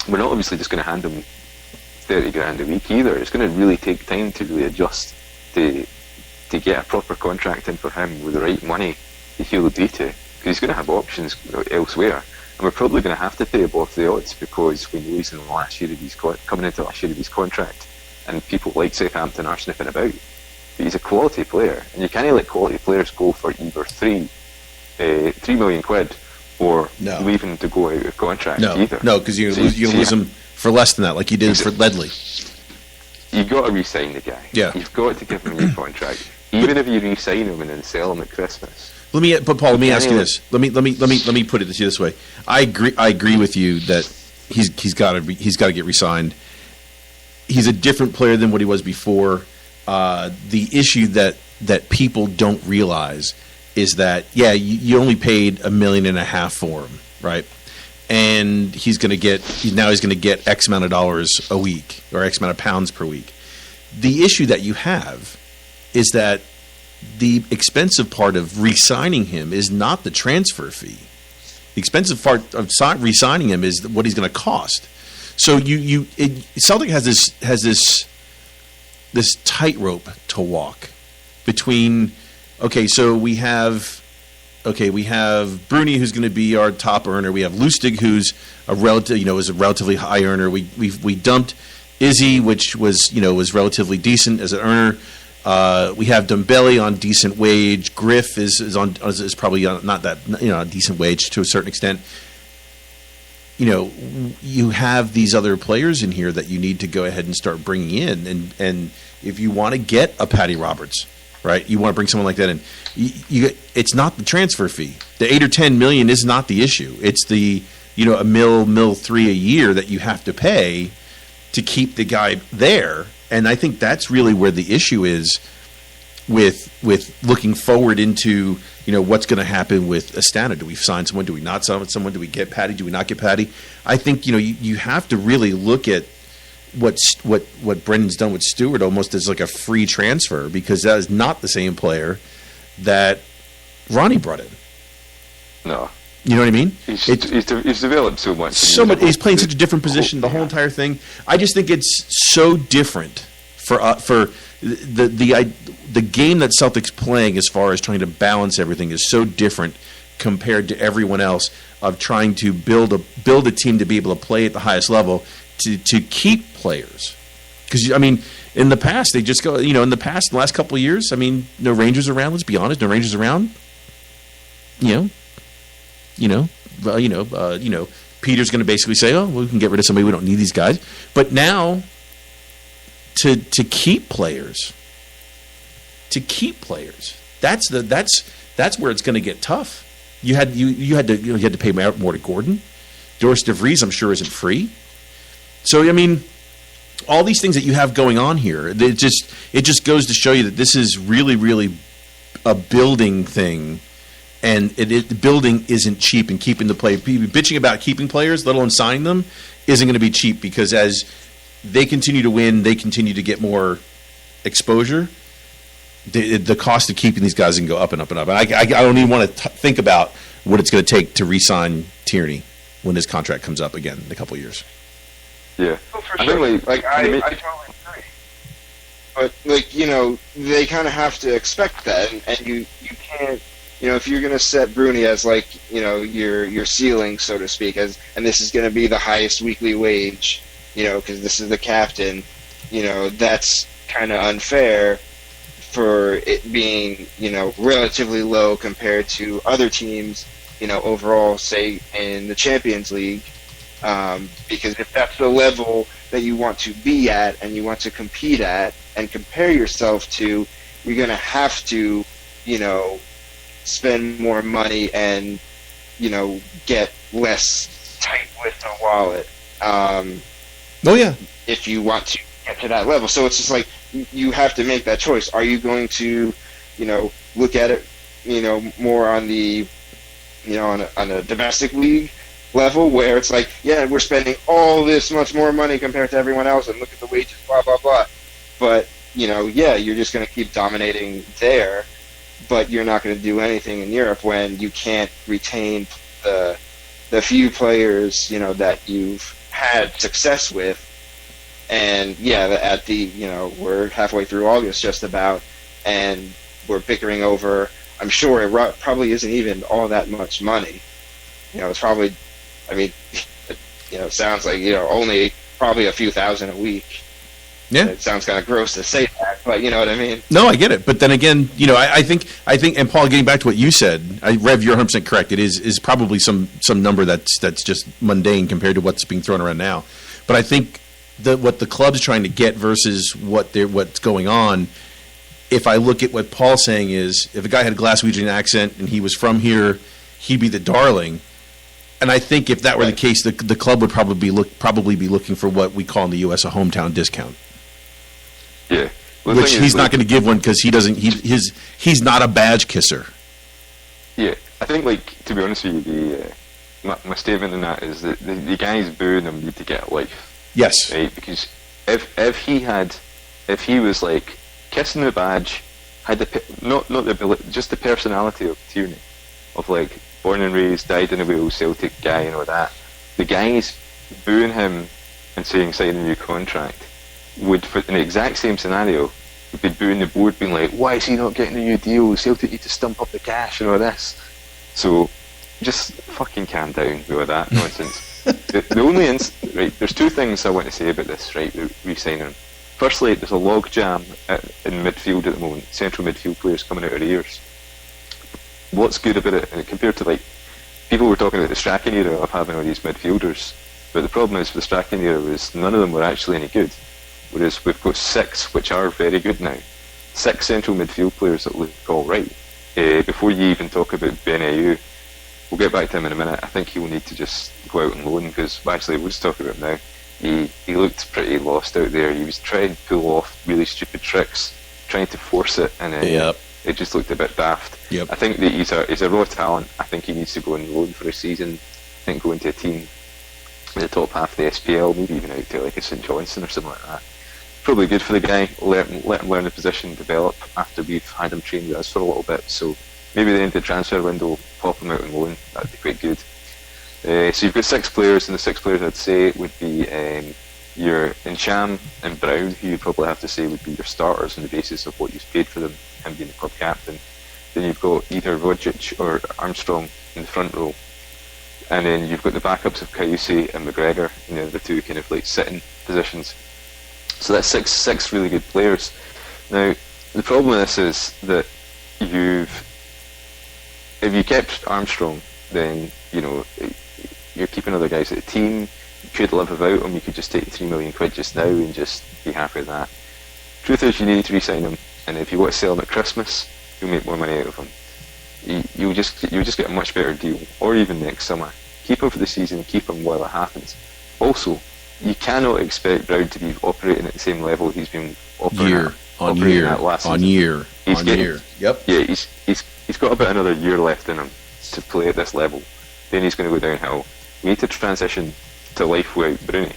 We're not obviously just going to hand him 30 grand a week either. It's going to really take time to really adjust to get a proper contract in for him with the right money that he'll agree to, because he's going to have options elsewhere, and we're probably going to have to pay above the odds, because we know he's in the last year of his coming into the last year of his contract, and people like Southampton are sniffing about. But he's a quality player, and you can't let quality players go for either £3 million or leaving to go out of contract either. No, because you're going to lose him for less than that, like you did for Ledley. You've got to re-sign the guy. Yeah. You've got to give him a new contract, even if you re-sign him and then sell him at Christmas. But Paul, let me ask you this. Let me put it this way. I agree with you that he's got to get re-signed. He's a different player than what he was before. The issue that people don't realize is that you only paid $1.5 million for him, right? And he's going to get X amount of dollars a week or X amount of pounds per week. The issue that you have is that the expensive part of re-signing him is not the transfer fee. The expensive part of re-signing him is what he's going to cost. So Celtic has this tightrope to walk between. So we have Bruni, who's going to be our top earner. We have Lustig, who's a relatively high earner. We dumped Izzy, which was relatively decent as an earner. We have Dembele on decent wage. Griff is probably not that a decent wage to a certain extent. You have these other players in here that you need to go ahead and start bringing in, and if you want to get a Paddy Roberts, right? You want to bring someone like that in. It's not the transfer fee. The $8 or $10 million is not the issue. It's the $1 million a year that you have to pay to keep the guy there. And I think that's really where the issue is with looking forward into what's going to happen with Astana. Do we sign someone? Do we not sign someone? Do we get Paddy? Do we not get Paddy? I think you have to really look at what Brendan's done with Stewart almost as like a free transfer, because that is not the same player that Ronnie brought in. No. You know what I mean? He's developed so much. He's playing such a different position. The whole entire thing. I just think it's so different for the game that Celtic's playing as far as trying to balance everything is so different compared to everyone else of trying to build a team to be able to play at the highest level to keep players. Because in the past they just go. In the last couple of years, no Rangers around. Let's be honest, no Rangers around. Peter's going to basically say, "Oh, we can get rid of somebody. We don't need these guys." But now, to keep players, that's where it's going to get tough. You had to pay more to Gordon. Doris DeVries, I'm sure, isn't free. So all these things that you have going on here, it just goes to show you that this is really, really a building thing. And the building isn't cheap, and keeping the player, bitching about keeping players, let alone signing them, isn't going to be cheap, because as they continue to win, they continue to get more exposure. The cost of keeping these guys can go up and up and up. And I don't even want to think about what it's going to take to re-sign Tierney when his contract comes up again in a couple of years. Yeah, oh, for sure. I totally agree. But they kind of have to expect that, and you can't. If you're going to set Bruni as your ceiling, so to speak, and this is going to be the highest weekly wage, because this is the captain, that's kind of unfair for it being, relatively low compared to other teams, overall, say in the Champions League, because if that's the level that you want to be at and you want to compete at and compare yourself to, you're going to have to, spend more money and get less tight with the wallet. If you want to get to that level, so it's just like you have to make that choice. Are you going to, look at it, more on the, on a domestic league level where it's like, we're spending all this much more money compared to everyone else, and look at the wages, blah blah blah. But you're just going to keep dominating there. But you're not going to do anything in Europe when you can't retain the few players that you've had success with. And at the we're halfway through August just about, and we're bickering over. I'm sure it probably isn't even all that much money. It's probably, it sounds like only probably a few thousand a week. Yeah, it sounds kind of gross to say that, but you know what I mean. No, I get it. But then again, I think, and Paul, getting back to what you said, Rev, you're 100% correct. It is probably some number that's just mundane compared to what's being thrown around now. But I think what the club's trying to get versus what's going on, if I look at what Paul's saying is, if a guy had a Glaswegian accent and he was from here, he'd be the darling. And I think if that were the case, the club would probably be looking for what we call in the U.S. a hometown discount. Yeah. Well, Which he's not going to give one because he's not a badge kisser. Yeah, I think, like, to be honest with you, my statement on that is that the guys booing him need to get a life. Yes. Right? Because if he was like kissing the badge, had not the ability, just the personality of Tierney, of like born and raised, died in a Wales, Celtic guy and all that, the guys booing him and saying sign a new contract would, in the exact same scenario, would be booing the board, being like, why is he not getting a new deal? Celtic need to stump up the cash and all this. So just fucking calm down with all that nonsense. the only right, there's two things I want to say about this, right, re-signing. Firstly, there's a log jam in midfield at the moment, central midfield players coming out of ears. What's good about it, and compared to, like, people were talking about the Strachan era of having all these midfielders, but the problem is with the Strachan era was none of them were actually any good, whereas we've got 6 which are very good now. 6 central midfield players that look alright. Before you even talk about Ben Ayew, we'll get back to him in a minute. I think he'll need to just go out on loan, because actually we'll just talk about him now. He looked pretty lost out there. He was trying to pull off really stupid tricks, trying to force it, and it just looked a bit daft. Yep. I think that he's a raw talent. I think he needs to go on loan for a season. I think go into a team in the top half of the SPL, maybe even out to like a St Johnstone or something like that. Probably good for the guy. Let him learn the position, develop after we've had him train with us for a little bit. So maybe the end of the transfer window, pop him out on loan. That'd be quite good. So you've got 6 players, and the 6 players I'd say would be your Encham and Brown, who you'd probably have to say would be your starters on the basis of what you've paid for them, him being the club captain. Then you've got either Rogic or Armstrong in the front row, and then you've got the backups of Kayuse and McGregor, and the other 2 kind of like sitting positions. So that's six really good players. Now the problem with this is that if you kept Armstrong, then you're keeping other guys at the team. You could live without him. You could just take £3 million just now and just be happy with that. Truth is, you need to re-sign him, and if you want to sell him at Christmas, you'll make more money out of him. You'll just get a much better deal, or even next summer. Keep him for the season, keep him while it happens. Also, you cannot expect Brown to be operating at the same level he's been operating at last season. Year. Yep. Yeah, he's got about another year left in him to play at this level. Then he's going to go downhill. We need to transition to life without Bruni.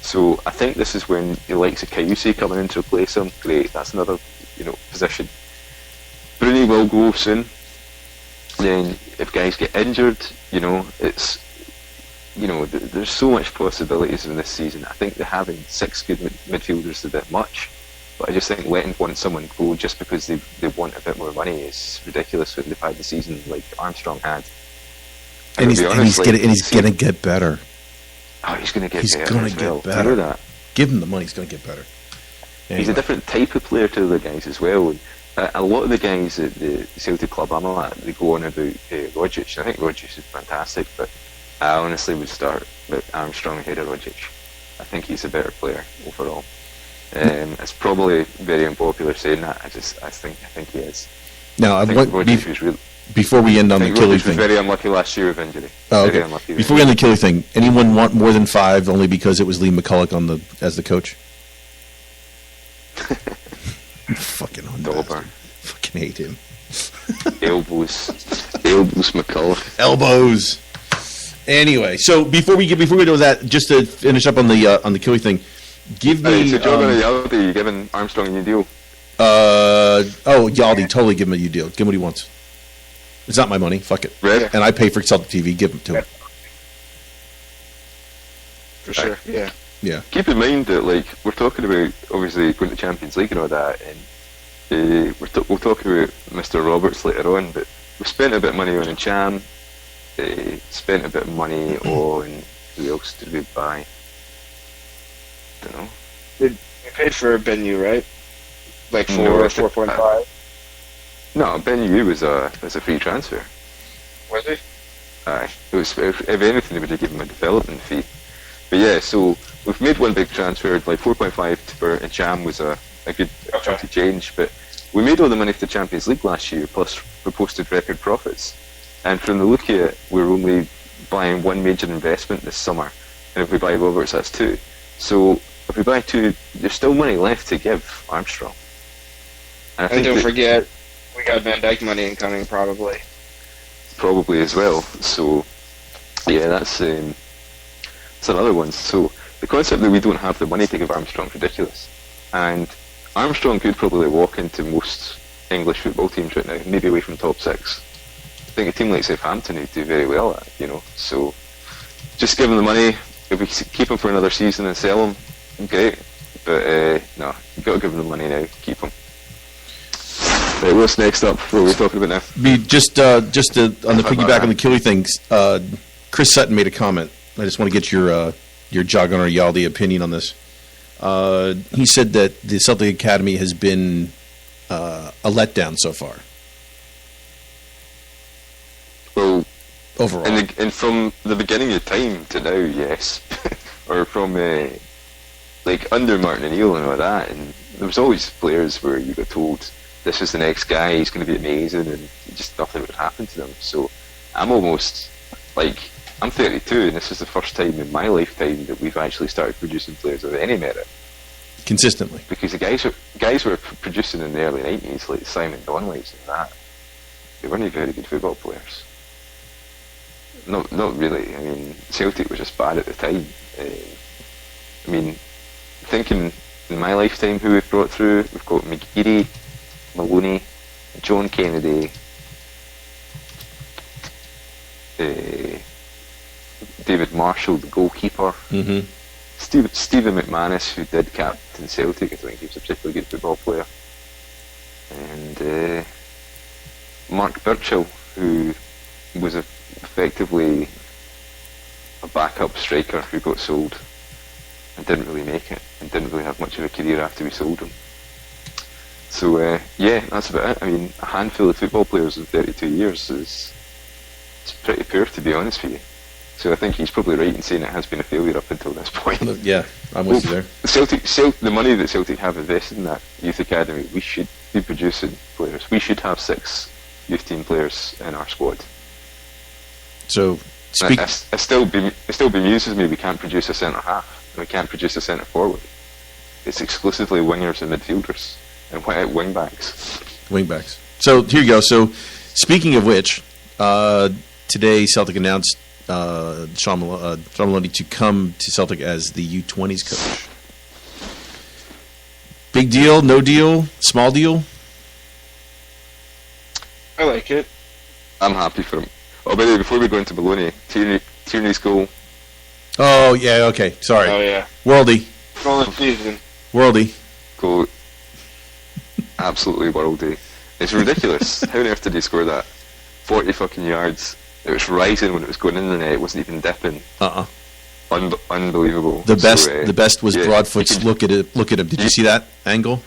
So I think this is when the likes of Kayuse coming in to replace him. Great, that's another position. Bruni will go soon. Then if guys get injured, it's there's so much possibilities in this season. I think having 6 good midfielders is a bit much, but I just think letting someone go just because they want a bit more money is ridiculous when they've had the season like Armstrong had. And he's going to get better. Oh, he's going to get better. He's going to get better. I know that. Give him the money, he's going to get better. Anyway. He's a different type of player to the guys as well. And a lot of the guys at the Celtic club I'm at, they go on about Rogic. I think Rogic is fantastic, but I honestly would start with Armstrong ahead of Rogic. I think he's a better player overall. It's probably very unpopular saying that. I think he is. Now, before we end on the Kelly thing, was very unlucky last year with injury. Oh, okay. Before we end the Kelly thing, anyone want more than 5 only because it was Lee McCulloch as the coach? Fucking Dauber. Fucking hate him. Elbows McCulloch. Elbows. Anyway, so before we go to that, just to finish up on the Kelly thing, give me. So John Yaldi, you giving Armstrong a new deal? Yaldi, totally give him a new deal. Give him what he wants. It's not my money. Fuck it. Right. And I pay for Celtic TV. Give him to him. For sure. Yeah. Yeah. Keep in mind that we're talking about obviously going to the Champions League and all that, and we'll talk about Mr. Roberts later on. But we spent a bit of money on Encham. Spent a bit of money on who else did we buy? Don't know. We paid for Benyu, right? Like 4.5. No, Benyu was a free transfer. Was he? Aye. It was, if anything, they would have given him a development fee. But yeah, so we've made one big transfer, like 4.5 for a jam was a good chunk of change, but we made all the money for the Champions League last year, plus we posted record profits. And from the look of it, we're only buying one major investment this summer, and if we buy Roberts, that's two. So if we buy two, there's still money left to give Armstrong. And And don't forget, we got Van Dijk money incoming probably. Probably as well. So yeah, that's another one. So the concept that we don't have the money to give Armstrong is ridiculous. And Armstrong could probably walk into most English football teams right now, maybe away from top six. I think a team like Southampton would do very well at, So just give him the money. If we keep him for another season and sell him, great. But no, you've got to give him the money now. Keep him. Right, what's next up? What are we talking about now? On the piggyback on the Killy things, Chris Sutton made a comment. I just want to get your Jagan or Yaldi opinion on this. He said that the Celtic Academy has been a letdown so far. Well, overall, and from the beginning of time to now, yes, or from like under Martin O'Neill and all that, and there was always players where you got told this is the next guy, he's going to be amazing, and just nothing would happen to them. So I'm almost like, I'm 32, and this is the first time in my lifetime that we've actually started producing players of any merit consistently. Because the guys were producing in the early 90s, like Simon Donleys and that, they weren't very good football players. Not really. I mean, Celtic was just bad at the time. I mean, thinking in my lifetime who we've brought through, we've got McGeary, Maloney, John Kennedy, David Marshall, the goalkeeper, Stephen McManus, who did captain Celtic. I think he was a particularly good football player, and Mark Birchall, who was effectively a backup striker who got sold and didn't really make it and didn't really have much of a career after we sold him. So yeah, that's about it. I mean, a handful of football players in 32 years is pretty poor, to be honest with you. So I think he's probably right in saying it has been a failure up until this point. Yeah, I'm with you there. The money that Celtic have invested in that youth academy, we should be producing players. We should have 6 youth team players in our squad. So it still bemuses me we can't produce a centre half and we can't produce a centre forward. It's exclusively wingers and midfielders and wing backs. Wingbacks. So here you go. So speaking of which, today Celtic announced Sean Maloney to come to Celtic as the U20s coach. Big deal, no deal, small deal? I like it. I'm happy for him. Oh, by the way, before we go into Maloney, Tierney's goal. Oh, yeah, okay, sorry. Oh, yeah. Worldy. Goal of the season. Worldy. Goal. Absolutely worldy. It's ridiculous. How on earth did he score that? 40 fucking yards. It was rising when it was going in the net. It wasn't even dipping. Unbelievable. The best was Broadfoot's look at him. Did you see that angle?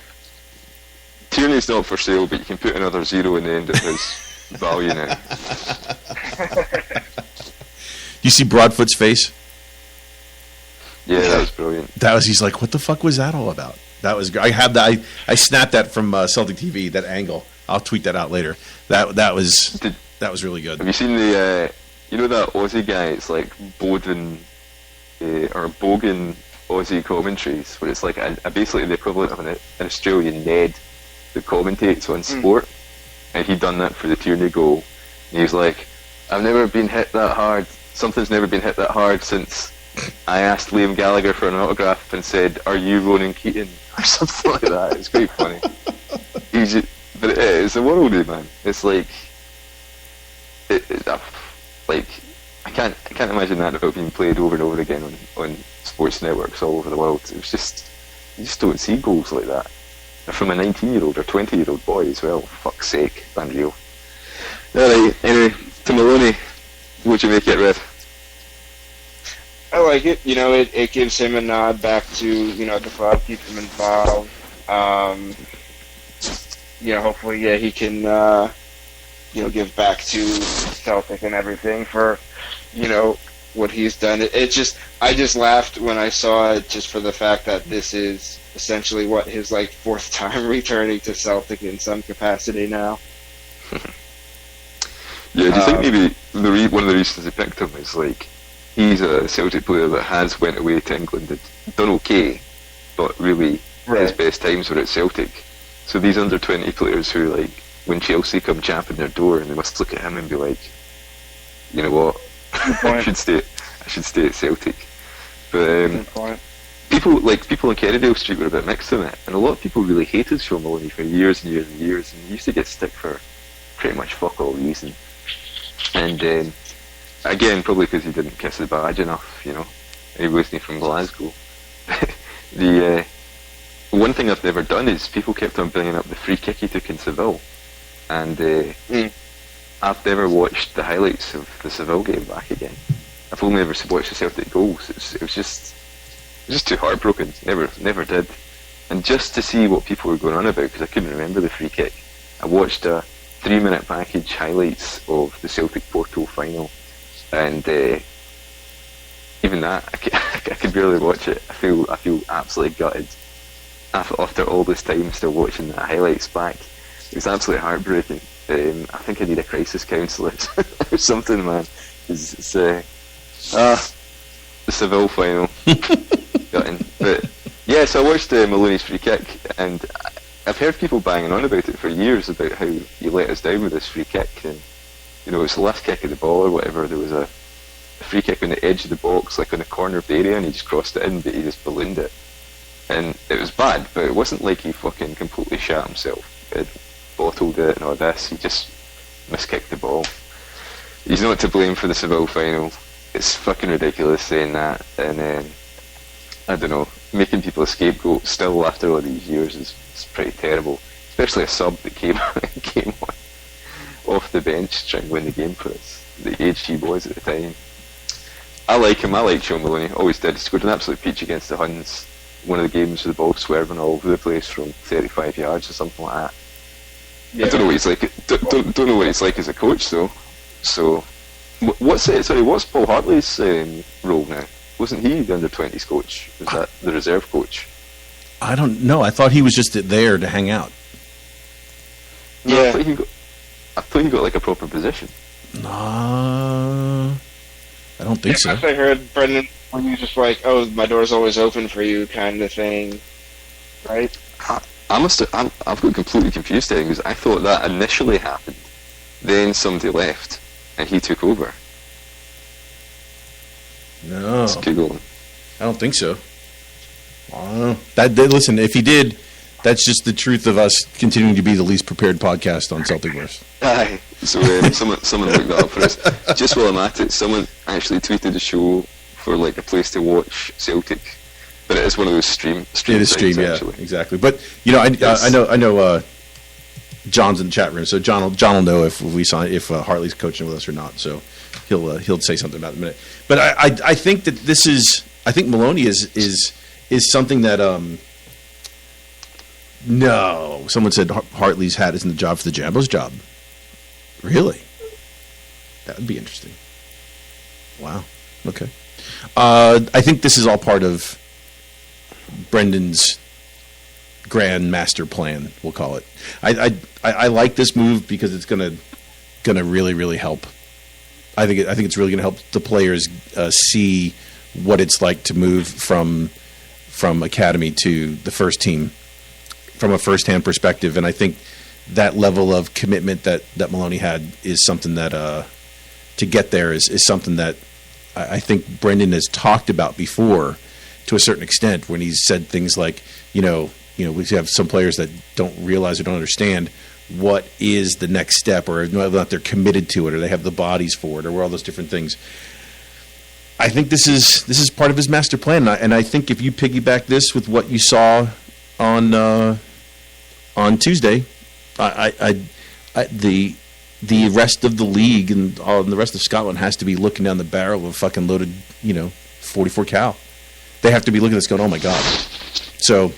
Tierney's not for sale, but you can put another 0 in the end of his value now. You see Broadfoot's face? Yeah, that was brilliant. He's like, what the fuck was that all about? That was great. I snapped that from Celtic TV, that angle. I'll tweet that out later. That was really good. Have you seen the that Aussie guy? It's like Bogan Aussie commentaries, where it's like basically the equivalent of an Australian Ned that commentates on sport, and he done that for the Tierney goal. And he was like, I've never been hit that hard. Something's never been hit that hard since I asked Liam Gallagher for an autograph and said, "Are you Ronan Keating?" or something like that. It's quite funny. But it's a worldie, man. It's like, like I can't imagine that without being played over and over again on sports networks all over the world. It was just, you just don't see goals like that. And from a 19-year-old or 20-year-old boy as well. Fuck's sake, unreal. Alright, anyway, to Maloney, what'd you make it, Red? I like it. It gives him a nod back to, the club, keeps him involved. Hopefully, he can, give back to Celtic and everything for, what he's done. I just laughed when I saw it, just for the fact that this is essentially what his like fourth time returning to Celtic in some capacity now. Yeah, do you think maybe one of the reasons they picked him is like he's a Celtic player that has went away to England and done okay, but really his best times were at Celtic. So these under-20 players who, like, when Chelsea come champing their door, and they must look at him and be like, you know what, I should stay at Celtic. But people on Kerrydale Street were a bit mixed on it, and a lot of people really hated Sean Maloney for years and years and years, and he used to get stick for pretty much fuck all reason. And again, probably because he didn't kiss the badge enough, you know, and he wasn't from Glasgow. The one thing I've never done is people kept on bringing up the free kick he took in Seville, and I've never watched the highlights of the Seville game back again. I've only ever watched the Celtic goals. It was just too heartbroken. Never did. And just to see what people were going on about, because I couldn't remember the free kick, I watched a 3-minute package highlights of the Celtic Porto final, and even that I could barely watch it. I feel absolutely gutted after all this time still watching the highlights back. It was absolutely heartbreaking. I think I need a crisis counsellor or something, man. It's the Seville final. Gutting. But yeah, so I watched Maloney's free kick, and I've heard people banging on about it for years about how he let us down with this free kick, and you know, it's the last kick of the ball or whatever. There was a free kick on the edge of the box, like on the corner of the area, and he just crossed it in, but he just ballooned it. And it was bad, but it wasn't like he fucking completely shat himself. He had bottled it and all this. He just miskicked the ball. He's not to blame for the Seville final. It's fucking ridiculous saying that, and I don't know, making people a scapegoat still after all these years is pretty terrible. Especially a sub that came on off the bench trying to win the game for us, the age he was at the time. I like him. I like Sean Maloney. Always did. He scored an absolute peach against the Huns. One of the games with the ball swerving all over the place from 35 yards or something like that. Yeah. I don't know what he's like. Don't know what he's like as a coach though. So, what's Paul Hartley's role now? Wasn't he the under-20s coach? Was that the reserve coach? I don't know. I thought he was just there to hang out. No, yeah. I thought he got like a proper position. I don't think so. I heard Brendan when you just like, oh, my door's always open for you kind of thing, right? I've got completely confused there, because I thought that initially happened. Then somebody left, and he took over. No. Let's Google him. I don't think so. Listen, if he did, that's just the truth of us continuing to be the least prepared podcast on Celticverse. Aye. So someone looked that up for us. Just while I'm at it, someone actually tweeted a show for like a place to watch Celtic, but it is one of those stream. It is stream, yeah, actually. Exactly. But you know, I know. John's in the chat room, so John will know if Hartley's coaching with us or not. So he'll say something about it in a minute. But I think that this is. I think Maloney is something that no. Someone said Hartley's hat isn't the job for the Jambo's job. Really? That would be interesting. Wow. Okay. I think this is all part of Brendan's grand master plan, we'll call it. I like this move because it's gonna really, really help. I think it's really gonna help the players see what it's like to move from academy to the first team from a first-hand perspective, and I think that level of commitment that Maloney had is something that to get there is something that I think Brendan has talked about before to a certain extent when he's said things like, you know, we have some players that don't realize or don't understand what is the next step, or whether or not they're committed to it, or they have the bodies for it, or all those different things. I think this is part of his master plan, and I think if you piggyback this with what you saw on Tuesday, the rest of the league and the rest of Scotland has to be looking down the barrel of a fucking loaded, 44 cal. They have to be looking at this going, oh my God. So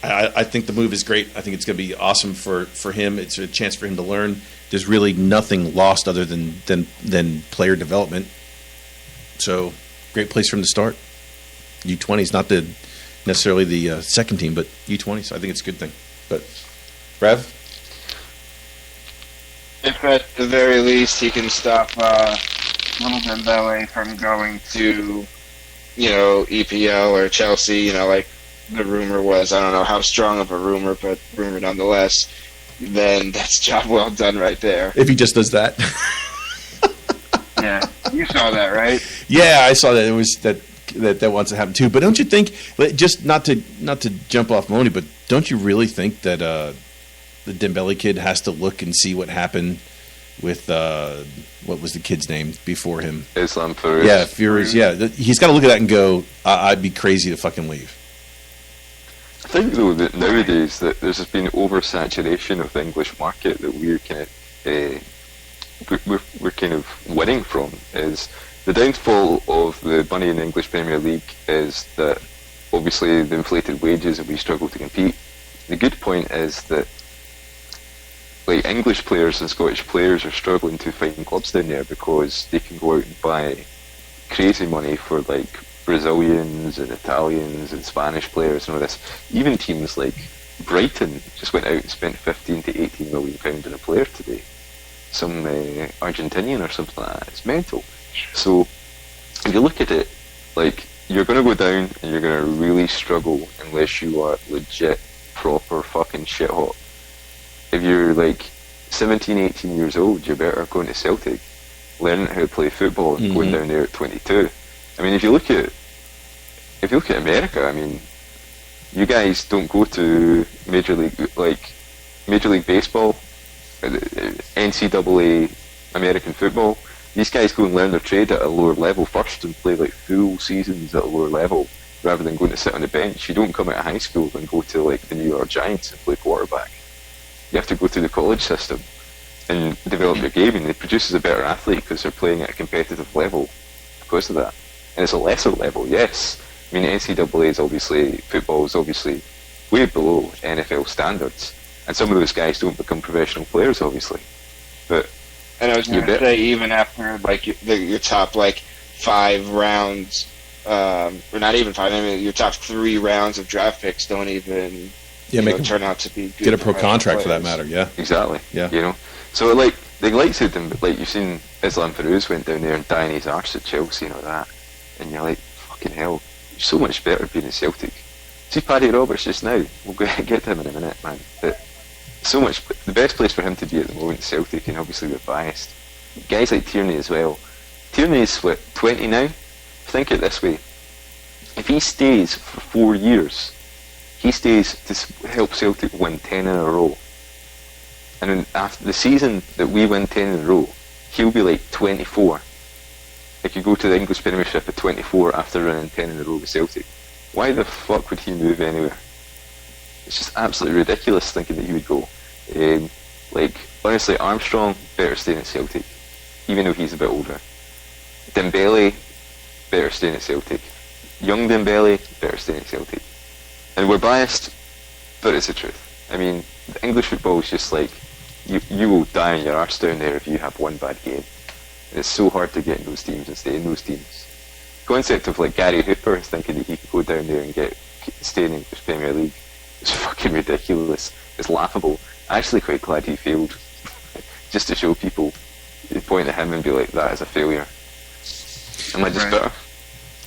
I think the move is great. I think it's going to be awesome for him. It's a chance for him to learn. There's really nothing lost other than player development. So, great place for him to start. U20s, not necessarily the second team, but U20s. So I think it's a good thing. But, Rev? If at the very least he can stop little Dembele from going to, EPL or Chelsea, like the rumor was. I don't know how strong of a rumor, but rumor nonetheless. Then that's job well done right there. If he just does that. Yeah, you saw that, right? Yeah, I saw that. It was that wants to happen too. But don't you think, just not to jump off Moni, but don't you really think that the Dembele kid has to look and see what happened with what was the kid's name before him? Islam Feruz. Yeah, Feruz. Yeah, he's got to look at that and go, I'd be crazy to fucking leave. I think though that nowadays that there's just been oversaturation of the English market that we're kind of we're kind of winning from. Is the downfall of the money in the English Premier League is that obviously the inflated wages and we struggle to compete. The good point is that like English players and Scottish players are struggling to find clubs down there because they can go out and buy crazy money for like Brazilians and Italians and Spanish players and all this. Even teams like Brighton just went out and spent 15 to 18 million pounds on a player today. Some Argentinian or something like that. It's mental. So if you look at it, like you're going to go down and you're going to really struggle unless you are legit proper fucking shit hot. If you're like 17, 18 years old, you're better going to Celtic, learning how to play football and going down there at 22. I mean, if you look at America, I mean, you guys don't go to Major League Baseball, NCAA American football. These guys go and learn their trade at a lower level first and play like full seasons at a lower level rather than going to sit on the bench. You don't come out of high school and go to like the New York Giants and play quarterback. You have to go through the college system and develop your game, and it produces a better athlete because they're playing at a competitive level because of that. And it's a lesser level, yes. I mean, NCAA is obviously, football is obviously way below NFL standards, and some of those guys don't become professional players, obviously. But and I was going to say, even after like your top like 5 rounds, or not even 5, I mean, your top 3 rounds of draft picks don't even turn out to be good. Get a pro contract players. For that matter, yeah. Exactly. Yeah. So like the likes of them, like you've seen Islam Feruz went down there and dying his arse at Chelsea and all that, and you're like, fucking hell, you're so much better being in Celtic. See Paddy Roberts just now, we'll get to him in a minute, man. But so much, the best place for him to be at the moment is Celtic, and obviously we're biased. Guys like Tierney as well. Tierney's 20 now? Think it this way. If he stays for 4 years, he stays to help Celtic win 10 in a row. And then after the season that we win 10 in a row, he'll be like 24. If you go to the English Premiership at 24 after running 10 in a row with Celtic, why the fuck would he move anywhere? It's just absolutely ridiculous thinking that he would go. Like, honestly, Armstrong better staying at Celtic, even though he's a bit older. Dembele better staying at Celtic. Young Dembele better staying at Celtic. And we're biased, but it's the truth. I mean, the English football is just like, you will die on your arse down there if you have one bad game. And it's so hard to get in those teams and stay in those teams. The concept of like Gary Hooper thinking that he could go down there and stay in the English Premier League is fucking ridiculous. It's laughable. I'm actually quite glad he failed. Just to show people, you point at him and be like, that is a failure. Am I just bitter?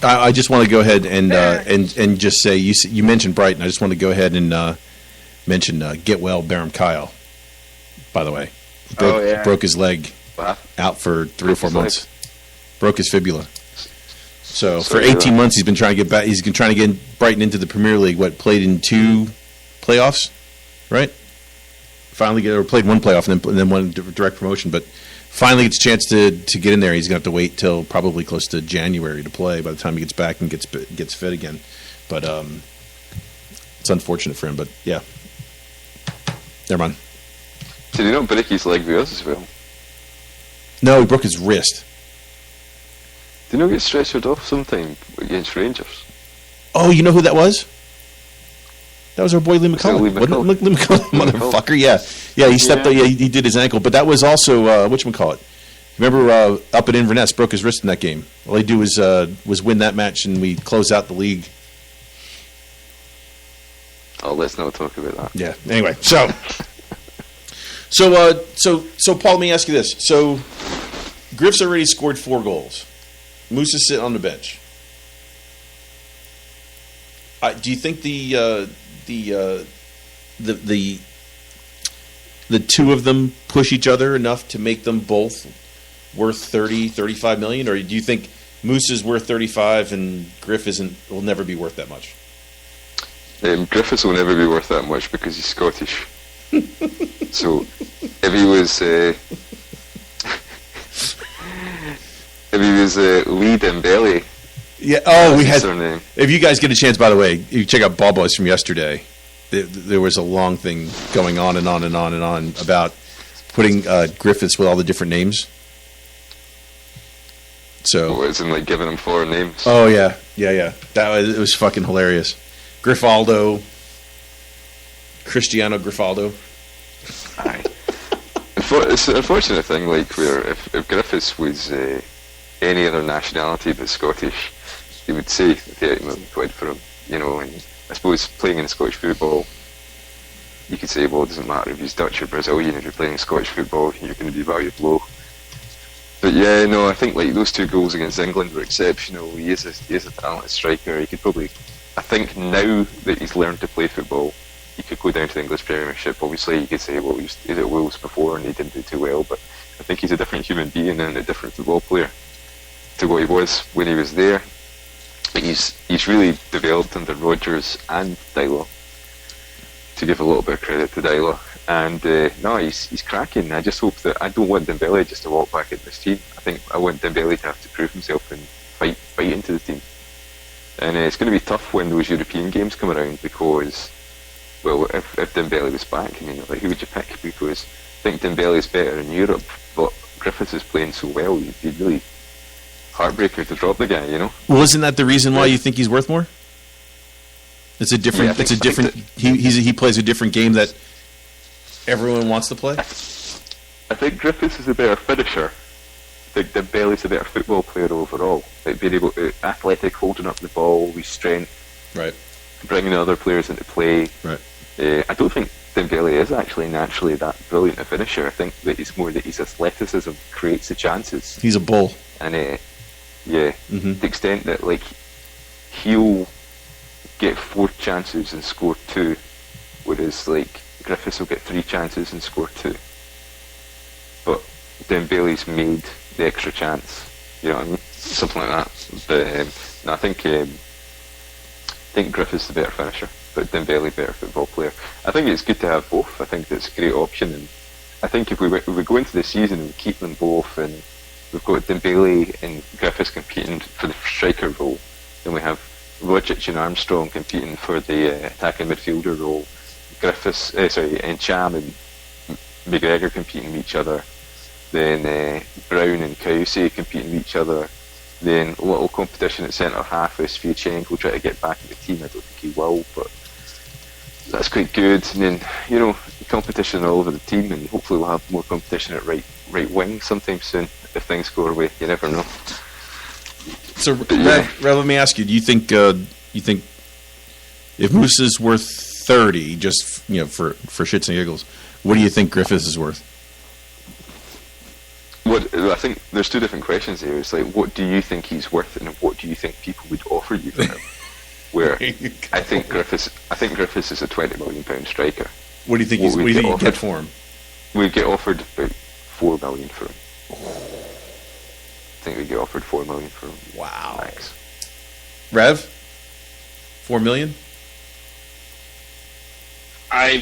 I just want to go ahead and just say, you mentioned Brighton. I just want to go ahead and mention get well Baram Kyle, by the way. Broke his leg out for 3 or 4 months. Broke his fibula. So for 18 months he's been trying to get back. He's been trying to get Brighton into the Premier League. Played in 2 playoffs, right? Finally played 1 playoff and then 1 direct promotion, but finally gets a chance to get in there. He's going to have to wait till probably close to January to play by the time he gets back and gets fit again. But it's unfortunate for him, but yeah. Never mind. Did he not break his leg with us as well? No, he broke his wrist. Did he not get stretchered off sometime against Rangers? Oh, you know who that was? That was our boy Lee McCullough. Lee Wasn't it? Lee McCullough, Lee motherfucker. Yeah. He stepped. Yeah, he did his ankle, but that was also whatchamacallit. Remember up at Inverness, broke his wrist in that game. All he do was win that match, and we close out the league. Oh, let's not talk about that. Yeah. Anyway, so Paul, let me ask you this. So Griff's already scored 4 goals. Moose is sitting on the bench. Do you think the two of them push each other enough to make them both worth 30, 35 million, or do you think Moose is worth 35 and Griff will never be worth that much? Griffiths will never be worth that much because he's Scottish. So if he was Lee Dembele, yeah. Oh, we had. Surname. If you guys get a chance, by the way, you check out Ball Boys from yesterday. There was a long thing going on and on and on and on about putting Griffiths with all the different names. So isn't like giving him 4 names? Oh yeah. It was fucking hilarious. Griffaldo, Cristiano Griffaldo. Aye. It's an unfortunate thing, like where if Griffiths was any other nationality but Scottish, they would say 30 million quid for him, you know. And I suppose playing in Scottish football, you could say, well, it doesn't matter if he's Dutch or Brazilian. If you're playing Scottish football, you're going to be valued low. But yeah, no, I think like those 2 goals against England were exceptional. He is a talented striker. He could probably, I think now that he's learned to play football, he could go down to the English Premiership. Obviously, you could say, well, he was at Wolves before and he didn't do too well, but I think he's a different human being and a different football player to what he was when he was there. But he's really developed under Rodgers and Dylo, to give a little bit of credit to Dylo. And no, he's cracking. I just hope that I don't want Dembele just to walk back into this team. I think I want Dembele to have to prove himself and fight into the team. And it's going to be tough when those European games come around because, well, if Dembele was back, I mean, like, who would you pick? Because I think Dembele is better in Europe, but Griffiths is playing so well, you'd be really heartbreaker to drop the guy, you know. Well, isn't that the reason why you think he's worth more? It's a different. Yeah, he plays a different game that everyone wants to play. I think Griffiths is a better finisher. I think Dembele's a better football player overall. Like being able to athletic, holding up the ball with strength, right, bringing other players into play. Right. I don't think Dembele is actually naturally that brilliant a finisher. I think that it's more that his athleticism creates the chances. He's a bull. And the extent that like he'll get 4 chances and score 2, whereas like Griffiths will get 3 chances and score 2. But Dembele's made the extra chance, you know what I mean? Something like that. But no, I think Griffiths the better finisher, but Dembele better football player. I think it's good to have both. I think that's a great option, and I think if we go into the season and we keep them both, and we've got Dembele and Griffiths competing for the striker role, then we have Rodgers and Armstrong competing for the attacking midfielder role, Griffiths, and Cham and McGregor competing with each other, then Brown and Kayuse competing with each other, then little competition at centre half with Sviatchenko try to get back in the team. I don't think he will, but that's quite good. And then, you know, competition all over the team, and hopefully we'll have more competition at right wing sometime soon if things go our way. You never know. So, Rev, let me ask you: do you think if Moose is worth 30, just for shits and giggles, what do you think Griffiths is worth? What I think there's 2 different questions here. It's like, what do you think he's worth, and what do you think people would offer you for him? Where I think Griffiths is a £20 million striker. What do you think? What do you think you get for him? We'd get offered about £4 million for him. I think we get offered $4 million for him. Wow. Max. Rev, $4 million. I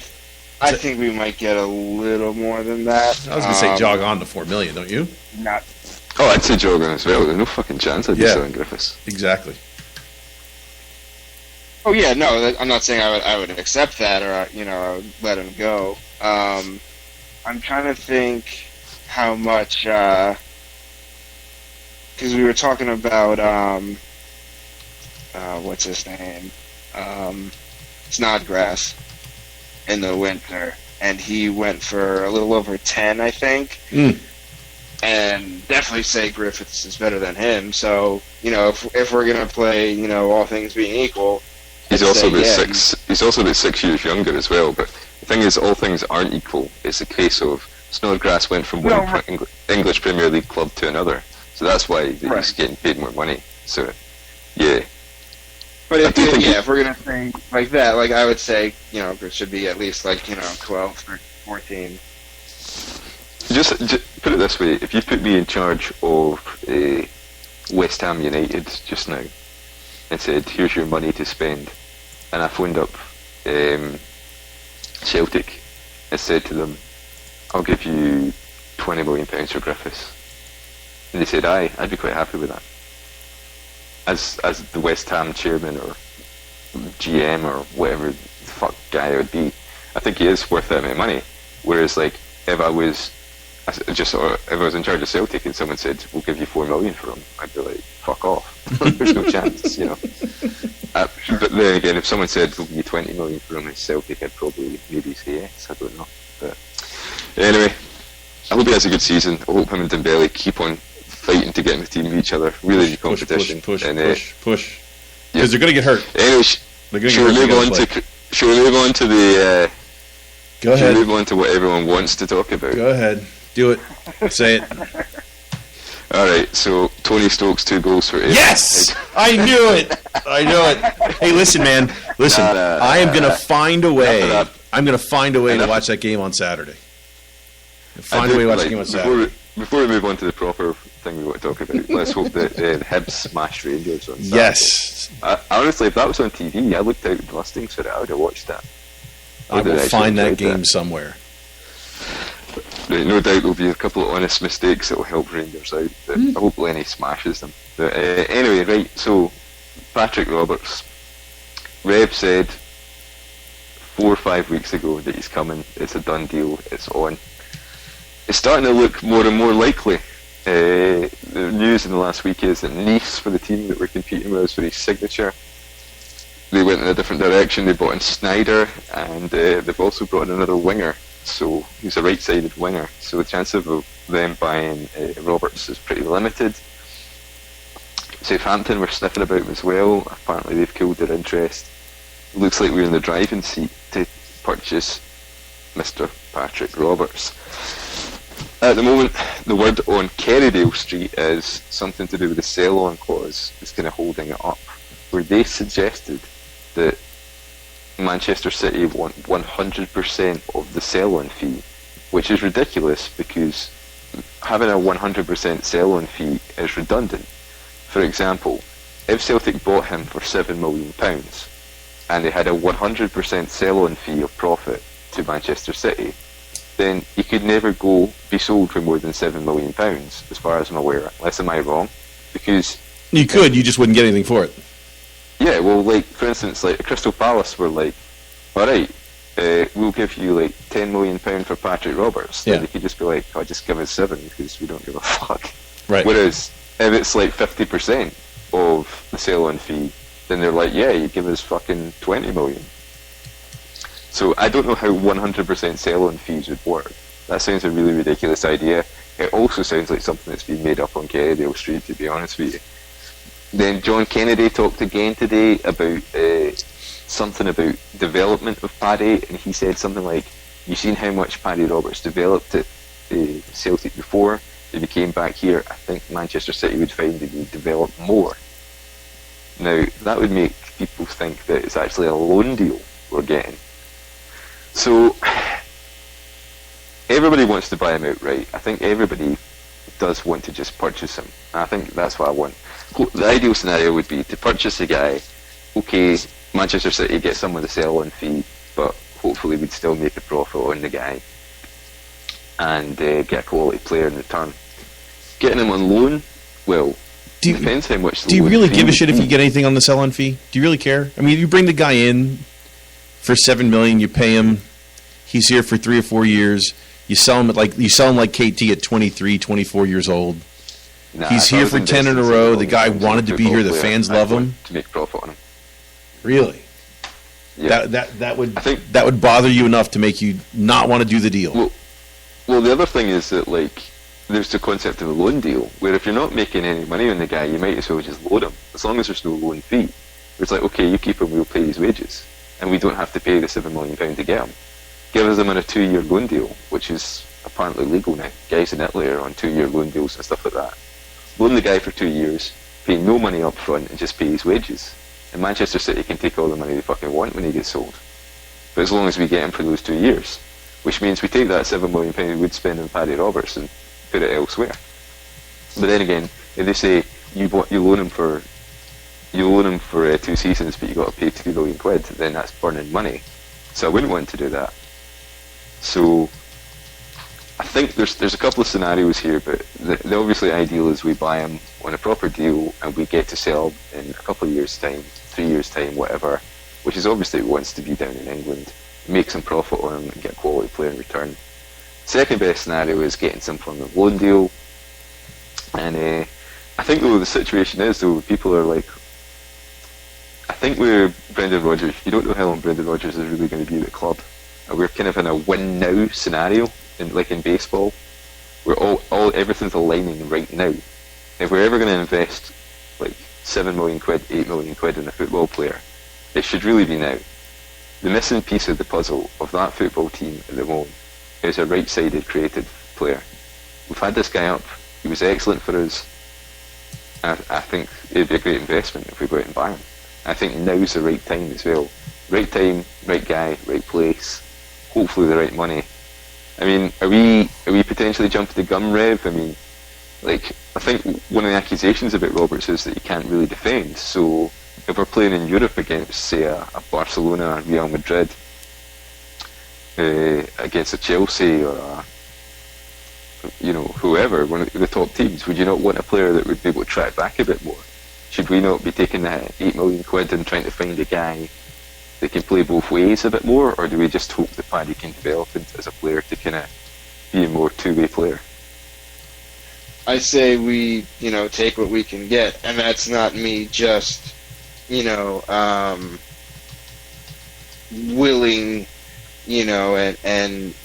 think we might get a little more than that. I was going to say jog on to $4 million, don't you? Not. Oh, I'd say jog on as well. There's no fucking chance I'd be selling Griffiths. Exactly. Oh yeah, no, I'm not saying I would accept that or I would let him go. I'm trying to think how much because we were talking about what's his name, Snodgrass in the winter, and he went for a little over 10, I think. And definitely say Griffiths is better than him. So, if we're gonna play, all things being equal, he's also about 6 years younger as well. But the thing is, all things aren't equal. It's a case of Snodgrass went from one English Premier League club to another, so that's why he's getting paid more money. So, yeah. But if we're gonna say like that, like I would say, it should be at least 12 or 14. Just put it this way: if you put me in charge of West Ham United just now and said, "Here's your money to spend," and I phoned up Celtic and said to them, "I'll give you £20 million for Griffiths," and they said, "Aye, I'd be quite happy with that." As the West Ham chairman or GM or whatever the fuck guy it would be, I think he is worth that amount of money. Whereas, if I was in charge of Celtic and someone said, "We'll give you £4 million for him," I'd be like, "Fuck off." There's no chance, But then again, if someone said, "We'll give you £20 million for him," in Celtic, I'd probably maybe say yes. I don't know. But anyway, I hope he has a good season. I hope him and Dembele keep on fighting to get in the team with each other. Really good competition. Push. Because they're going to get hurt. Anyway, should we move on to the... Go ahead. Should we move on to what everyone wants to talk about? Go ahead. Do it. Say it. All right, so Tony Stokes, 2 goals for Ayr. Yes! I knew it. Hey, listen, man. Listen, I am going to find a way. I'm going to find a way to watch that game on Saturday. Before we move on to the proper thing we want to talk about, let's hope that Hibs smashed Rangers on Saturday. Yes. Honestly, if that was on TV, I looked out with lustings for it. I would have watched that. I will find that game somewhere. Right, no doubt there'll be a couple of honest mistakes that will help Rangers out. But I hope Lenny smashes them. But anyway, right, so Patrick Roberts. Rev said 4 or 5 weeks ago that he's coming. It's a done deal. It's on. It's starting to look more and more likely. The news in the last week is that Nice, for the team that we're competing with, is for his signature. They went in a different direction. They brought in Snyder, and they've also brought in another winger. So he's a right-sided winger. So the chance of them buying Roberts is pretty limited. Southampton were sniffing about him as well. Apparently they've killed their interest. It looks like we're in the driving seat to purchase Mr. Patrick Roberts. At the moment, the word on Kerrydale Street is something to do with the sell-on clause that's kind of holding it up, where they suggested that Manchester City want 100% of the sell-on fee, which is ridiculous because having a 100% sell-on fee is redundant. For example, if Celtic bought him for £7 million and they had a 100% sell-on fee of profit to Manchester City, then he could never be sold for more than £7 million, as far as I'm aware, unless am I wrong? Because you could, you just wouldn't get anything for it. Yeah, well, for instance, Crystal Palace were like, alright, we'll give you £10 million for Patrick Roberts. Yeah. Then they could just be like, oh, just give us 7 because we don't give a fuck. Right. Whereas if it's 50% of the sell-on fee, then they're like, yeah, you give us fucking 20 million. So I don't know how 100% sell-on fees would work. That sounds a really ridiculous idea. It also sounds like something that's been made up on Kerrydale Street, to be honest with you. Then John Kennedy talked again today about something about development of Paddy, and he said something like, you've seen how much Paddy Roberts developed at Celtic before. If he came back here, I think Manchester City would find that he'd develop more. Now, that would make people think that it's actually a loan deal we're getting. So, everybody wants to buy him outright. I think everybody does want to just purchase him. I think that's what I want. The ideal scenario would be to purchase a guy. Okay, Manchester City get some of the sell-on fee, but hopefully we'd still make a profit on the guy and get a quality player in return. Getting him on loan, well, depends how much. Do you really give a shit if you get anything on the sell-on fee? Do you really care? I mean, if you bring the guy in for $7 million, you pay him. He's here for 3 or 4 years. You sell him like KT at 23, 24 years old. Nah, he's here for 10 in a row. The guy wanted to be here. The fans love him. To make profit on him. Really? Yeah. That would I think- that would bother you enough to make you not want to do the deal. Well, the other thing is that, like, there's the concept of a loan deal, where if you're not making any money on the guy, you might as well just loan him, as long as there's no loan fee. It's like, okay, you keep him, we'll pay his wages, and we don't have to pay the £7 million to get him. Give us him on a 2-year loan deal, which is apparently legal now. Guys in Italy are on 2-year loan deals and stuff like that. Loan the guy for 2 years, pay no money up front, and just pay his wages. And Manchester City can take all the money they fucking want when he gets sold. But as long as we get him for those 2 years, which means we take that £7 million we would spend on Paddy Roberts and put it elsewhere. But then again, if they say you loan him for 2 seasons, but you got to pay £2 million, then that's burning money. So I wouldn't want to do that. So I think there's a couple of scenarios here, but the obviously ideal is we buy him on a proper deal and we get to sell in a couple of years' time, 3 years' time, whatever, which is obviously wants to be down in England, make some profit on him and get a quality player in return. Second best scenario is getting some form of loan deal. And I think though the situation is though people are like, I think we're Brendan Rodgers. You don't know how long Brendan Rodgers is really going to be at the club. We're kind of in a win now scenario, like in baseball, where everything's aligning right now. If we're ever going to invest like £7 million, £8 million in a football player, it should really be now. The missing piece of the puzzle of that football team at the moment is a right-sided creative player. We've had this guy up. He was excellent for us. I think it'd be a great investment if we go out and buy him. I think now's the right time as well. Right time, right guy, right place. Hopefully the right money. I mean, are we potentially jumping the gun, Rev? I mean, like, I think one of the accusations about Roberts is that he can't really defend. So if we're playing in Europe against, say, a Barcelona, Real Madrid, against a Chelsea or a, whoever, one of the top teams, would you not want a player that would be able to track back a bit more? Should we not be taking that £8 million and trying to find a guy that can play both ways a bit more, or do we just hope that Paddy can develop as a player to kind of be a more two-way player? I say we, take what we can get, and that's not me just, willing, and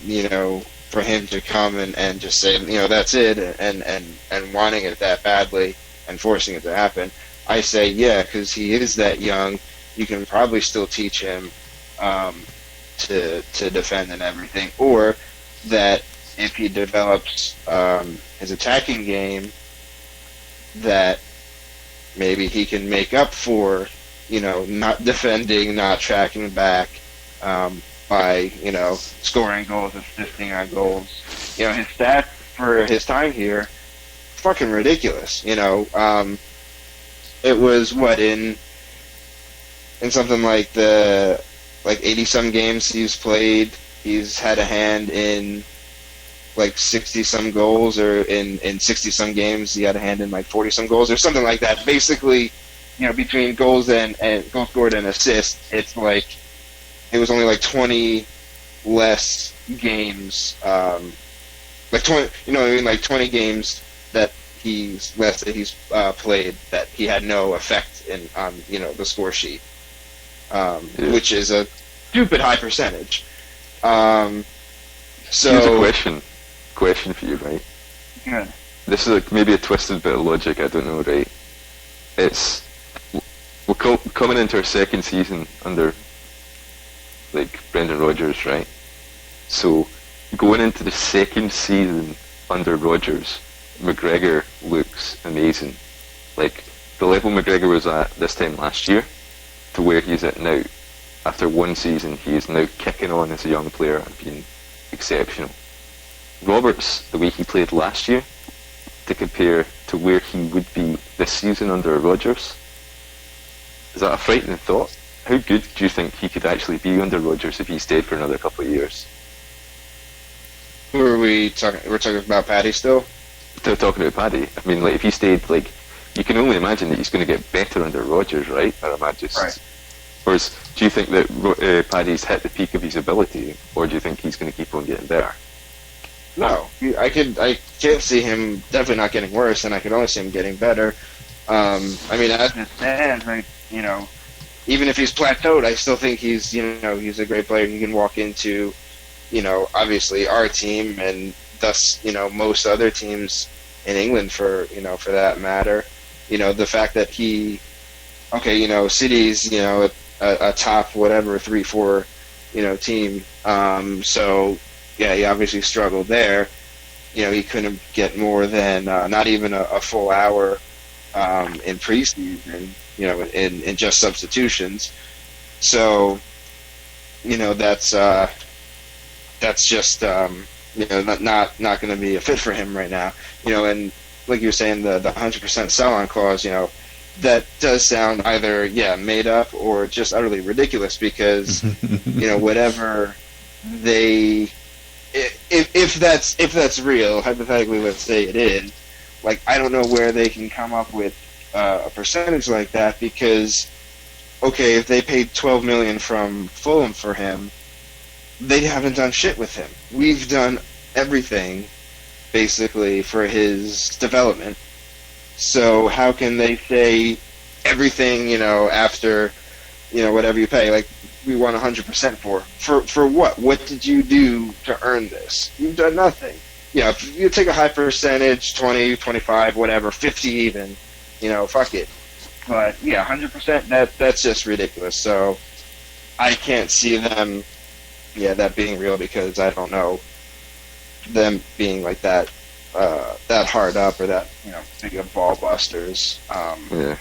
for him to come and just say, that's it, and wanting it that badly and forcing it to happen. I say, yeah, because he is that young. You can probably still teach him to defend and everything, or that if he develops his attacking game, that maybe he can make up for, not defending, not tracking back by, scoring goals, assisting on goals. His stats for his time here, fucking ridiculous. It was in something like 80-some games he's played, he's had a hand in like 60-some goals, or in 60-some games he had a hand in like 40-some goals, or something like that. Basically, between goals and goals scored and assists, it's like it was only like 20 less games, like 20, like 20 games that he's played that he had no effect on the score sheet. Which is a stupid high percentage. So here's a question for you, right? Good. This is maybe a twisted bit of logic, I don't know, right? We're coming into our second season under like Brendan Rodgers, right? So going into the second season under Rodgers, McGregor looks amazing. Like the level McGregor was at this time last year to where he's at now. After one season, he is now kicking on as a young player and being exceptional. Roberts, the way he played last year, to compare to where he would be this season under Rodgers, is that a frightening thought? How good do you think he could actually be under Rodgers if he stayed for another couple of years? Who are we talking? We're talking about Paddy still? They're talking about Paddy. I mean, like, if he stayed, like, you can only imagine that he's going to get better under Rodgers, right? Or am I just... Right. Whereas, do you think that Paddy's hit the peak of his ability, or do you think he's going to keep on getting better? No, I can't see him definitely not getting worse, and I can only see him getting better. I mean, as it stands, right, even if he's plateaued, I still think he's he's a great player. He can walk into, obviously our team and thus most other teams in England for that matter. The fact that City's a top whatever 3-4 team. So yeah, he obviously struggled there. He couldn't get more than not even a full hour in preseason. In just substitutions. So that's just not going to be a fit for him right now. And like you were saying, the 100% sell-on clause, that does sound either made up or just utterly ridiculous because whatever they if that's real, hypothetically, let's say it is, like I don't know where they can come up with a percentage like that because if they paid $12 million from Fulham for him, they haven't done shit with him. We've done everything basically for his development. So how can they say everything, after, whatever you pay, like we want 100% for what? What did you do to earn this? You've done nothing. If you take a high percentage, 20, 25, whatever, 50 even, fuck it. But 100%, that's just ridiculous. So I can't see them, that being real because I don't know them being like that, that hard up or that big of ball busters. Yeah.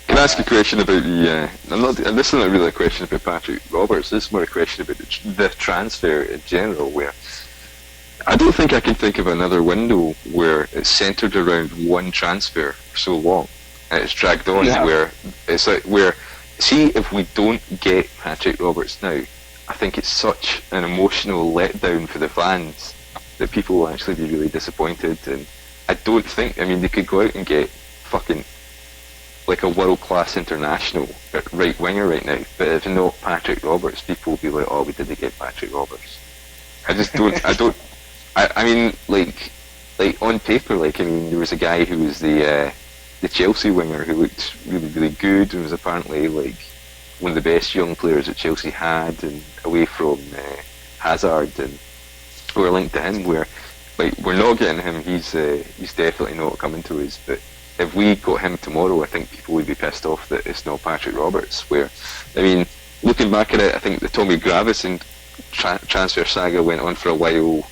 Can I ask a question about this isn't really a question about Patrick Roberts. This is more a question about the transfer in general. Where I don't think I can think of another window where it's centered around one transfer for so long and it's dragged on. Yeah. Where it's like see if we don't get Patrick Roberts now, I think it's such an emotional letdown for the fans that people will actually be really disappointed. And I don't think, they could go out and get fucking like a world-class international right winger right now, but if not Patrick Roberts, people will be like, oh, we didn't get Patrick Roberts. I just don't, like on paper, there was a guy who was the Chelsea winger who looked really, really good and was apparently like one of the best young players that Chelsea had, and away from Hazard, and we're linked to him. Where we're not getting him, he's definitely not coming to us. But if we got him tomorrow, I think people would be pissed off that it's not Patrick Roberts. Where looking back at it, I think the Tommy Gravison transfer saga went on for a while.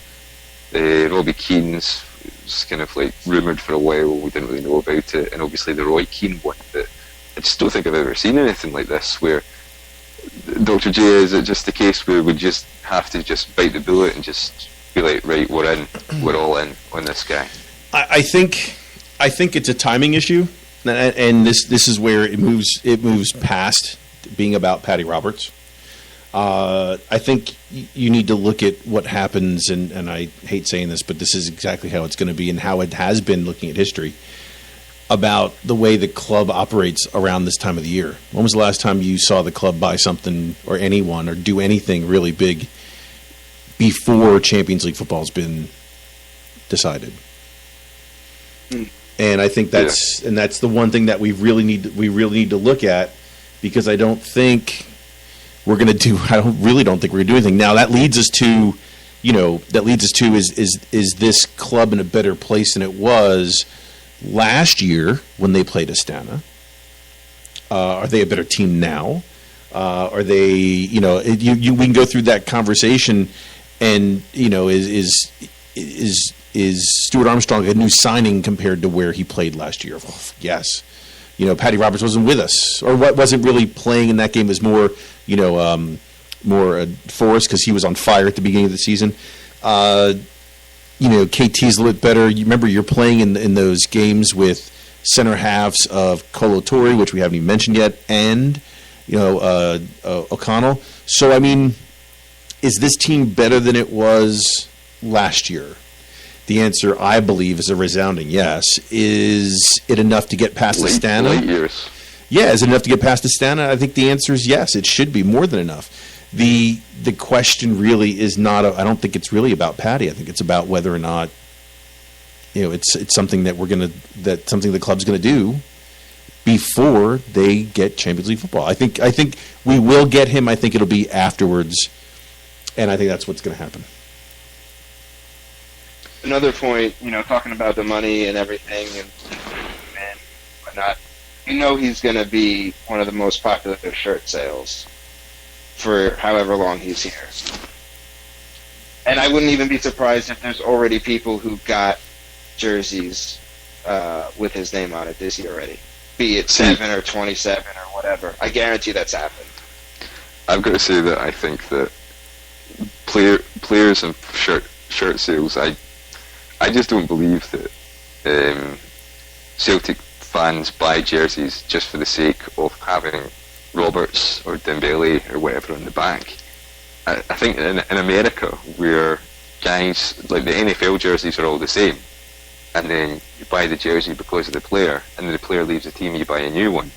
Robbie Keane's was kind of like rumoured for a while. We didn't really know about it, and obviously the Roy Keane one. But I just don't think I've ever seen anything like this. Where Dr. J, is it just the case where we just have to just bite the bullet and just be like, right, we're all in on this guy? I think it's a timing issue, and this is where it moves past being about Patty Roberts. I think you need to look at what happens, and I hate saying this, but this is exactly how it's going to be and how it has been looking at history, about the way the club operates around this time of the year. When was the last time you saw the club buy something or anyone or do anything really big before Champions League football's been decided? And I think that's the one thing that we really need to look at, because I don't think we're going to do. I really don't think we're going to do anything. Now that leads us to, is this club in a better place than it was last year when they played Astana? Are they a better team now? Are they? We can go through that conversation, and is Stuart Armstrong a new signing compared to where he played last year? Yes. Patty Roberts wasn't with us, or wasn't really playing in that game. It was more Forrest, because he was on fire at the beginning of the season. KT's a little bit better. You remember, you're playing in those games with center halves of Kolo Toure, which we haven't even mentioned yet, and O'Connell. So is this team better than it was last year? The answer, I believe, is a resounding yes. Is it enough to get past Astana? Late years. Yeah, is it enough to get past Astana? I think the answer is yes. It should be more than enough. The question really is not. I don't think it's really about Patty. I think it's about whether or not it's something that something the club's going to do before they get Champions League football. I think we will get him. I think it'll be afterwards, and I think that's what's going to happen. Another point, talking about the money and everything and whatnot, he's going to be one of the most popular shirt sales for however long he's here. And I wouldn't even be surprised if there's already people who got jerseys with his name on it this year already. Be it 7 or 27 or whatever. I guarantee that's happened. I've got to say that I think that players and shirt sales, I just don't believe that Celtic fans buy jerseys just for the sake of having Roberts or Dembele or whatever on the back. I think in America, where guys, like the NFL jerseys are all the same, and then you buy the jersey because of the player, and then the player leaves the team, you buy a new one.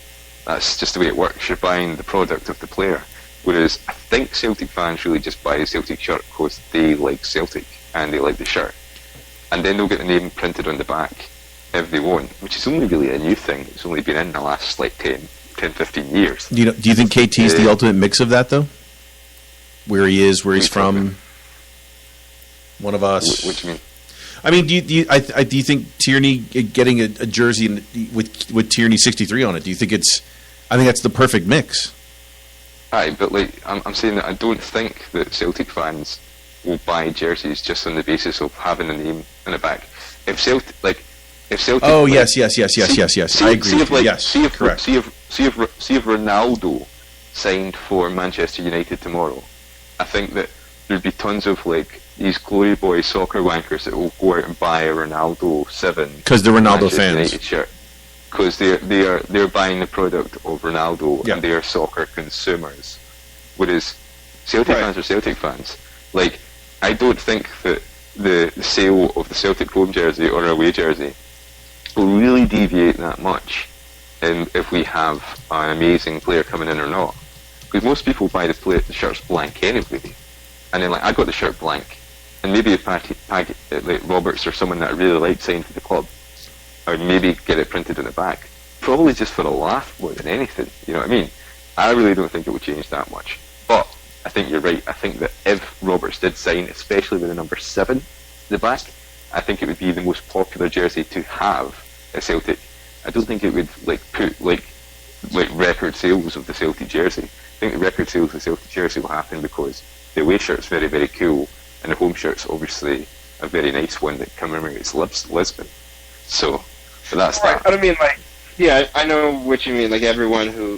That's just the way it works. You're buying the product of the player. Whereas I think Celtic fans really just buy the Celtic shirt because they like Celtic and they like the shirt. And then they'll get the name printed on the back if they want, which is only really a new thing. It's only been in the last 10, 15 years. Do you think KT's the ultimate mix of that, though? Where he is, where he's from, one of us. What do you mean? I mean, do you think Tierney getting a jersey with Tierney 63 on it? Do you think it's? I think that's the perfect mix. Aye, but I'm saying that I don't think that Celtic fans will buy jerseys just on the basis of having a name in the back. If Celtic. Oh yes. I agree. Yes, correct. See if Ronaldo signed for Manchester United tomorrow, I think that there'd be tons of these glory boy soccer wankers that will go out and buy a Ronaldo 7 because they're Ronaldo Manchester fans. United shirt. Because they're buying the product of Ronaldo and they are soccer consumers, whereas Celtic fans are Celtic fans. I don't think that the sale of the Celtic home jersey or away jersey will really deviate that much if we have an amazing player coming in or not. Because most people buy the shirts blank anyway, and then I got the shirt blank, and maybe if Roberts or someone that I really like signed to the club, I would maybe get it printed in the back, probably just for a laugh more than anything. You know what I mean? I really don't think it would change that much. But I think you're right. I think that if Roberts did sign, especially with the number 7 in the back, I think it would be the most popular jersey to have at Celtic. I don't think it would put record sales of the Celtic jersey. I think the record sales of the Celtic jersey will happen because the away shirt's very, very cool, and the home shirt's obviously a very nice one that commemorates Lisbon. So, but that's that. I don't mean I know what you mean. Everyone who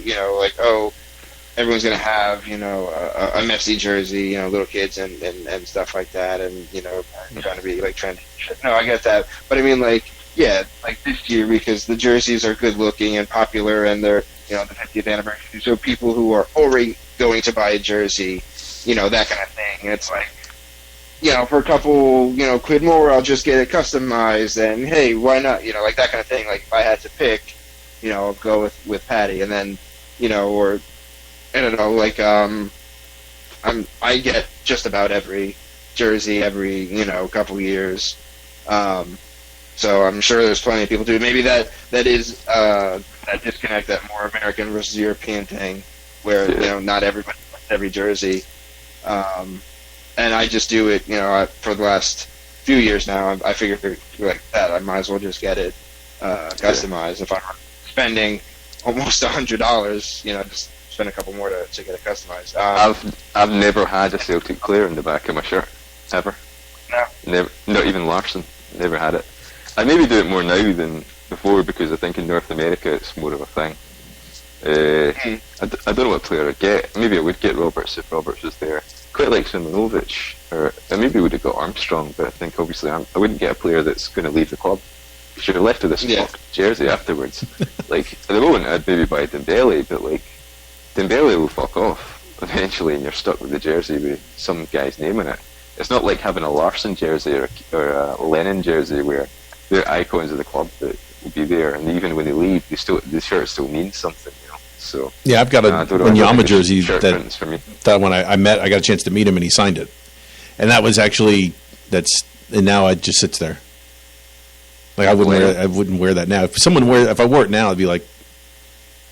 everyone's gonna have a Messi jersey, little kids and stuff like that, and trying to be trendy. No, I get that, but I mean this year, because the jerseys are good looking and popular, and they're the 50th anniversary. So people who are already going to buy a jersey, that kind of thing. It's for a couple, quid more, I'll just get it customized, and hey, why not? That kind of thing. If I had to pick, I'll go with Patty, and then, or I don't know, I get just about every jersey every, couple years. So I'm sure there's plenty of people too. Maybe that is that disconnect, that more American versus European thing, where not everybody likes every jersey. And I just do it, for the last few years now. I figured that I might as well just get it customized. If I'm spending almost $100, just spend a couple more to get it customized. I've never had a Celtic player in the back of my shirt, ever. No. Never, not even Larsson. Never had it. I maybe do it more now than before because I think in North America it's more of a thing. I don't know what player I'd get. Maybe I would get Roberts if Roberts was there. Quite like Simonovic, or I maybe would have got Armstrong, but I think obviously I wouldn't get a player that's going to leave the club. Because you're left with this fucking jersey afterwards. At the moment I'd maybe buy Dembele, but Dembele will fuck off eventually, and you're stuck with the jersey with some guy's name in it. It's not like having a Larsson jersey or a Lennon jersey where they're icons of the club that will be there, and even when they leave, the shirt still means something, So yeah, I've got a Wanyama jersey that when I got a chance to meet him and he signed it, and that was actually and now it just sits there. I wouldn't wear that now. If I wore it now, I'd be like,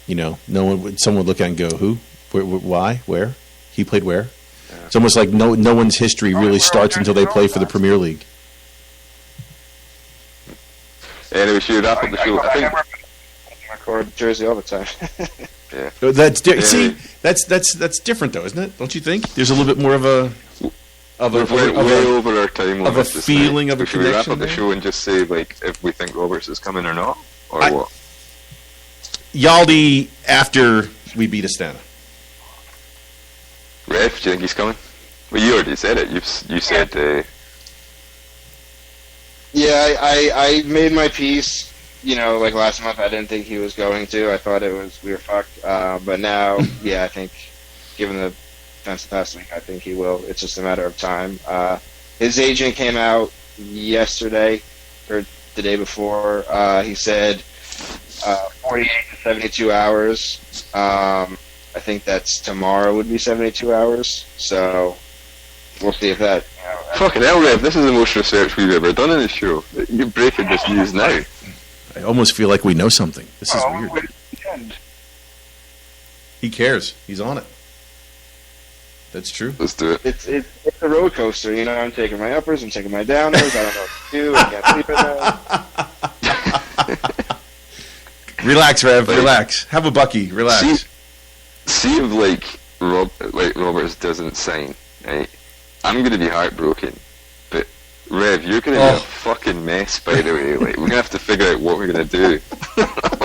no one would. Someone would look at it and go, "Who? Why? Where? He played where?" Yeah. It's almost like no one's history really starts until they play for the Premier League. Anyway, should we wrap up the show? I think I record Jersey all the time. Yeah. See, that's different though, isn't it? Don't you think? There's a little bit more of a way over our time limit. Of a feeling of a connection. Should we wrap up the there? show and just say if we think Roberts is coming or not, or what? Yaldi after we beat Astana. Rev, do you think he's coming? Well, you already said it. You said. Yeah, I made my peace. Like last month, I didn't think he was going to. I thought we were fucked. But now, yeah, I think, given the events of past week, I think he will. It's just a matter of time. His agent came out yesterday, or the day before. He said 48 to 72 hours. I think that's tomorrow would be 72 hours. So we'll see if that. Fucking hell, Rev, this is the most research we've ever done in this show. You're breaking this news now. I almost feel like we know something. This is weird. He cares. He's on it. That's true. Let's do it. It's a roller coaster. I'm taking my uppers, I'm taking my downers. I don't know what to do. I can't sleep at night. Relax, Rev. Relax. Have a bucky. Relax. See if Roberts doesn't sign, right? I'm gonna be heartbroken. But Rev, you're gonna be a fucking mess. By the way, we're gonna have to figure out what we're gonna do. How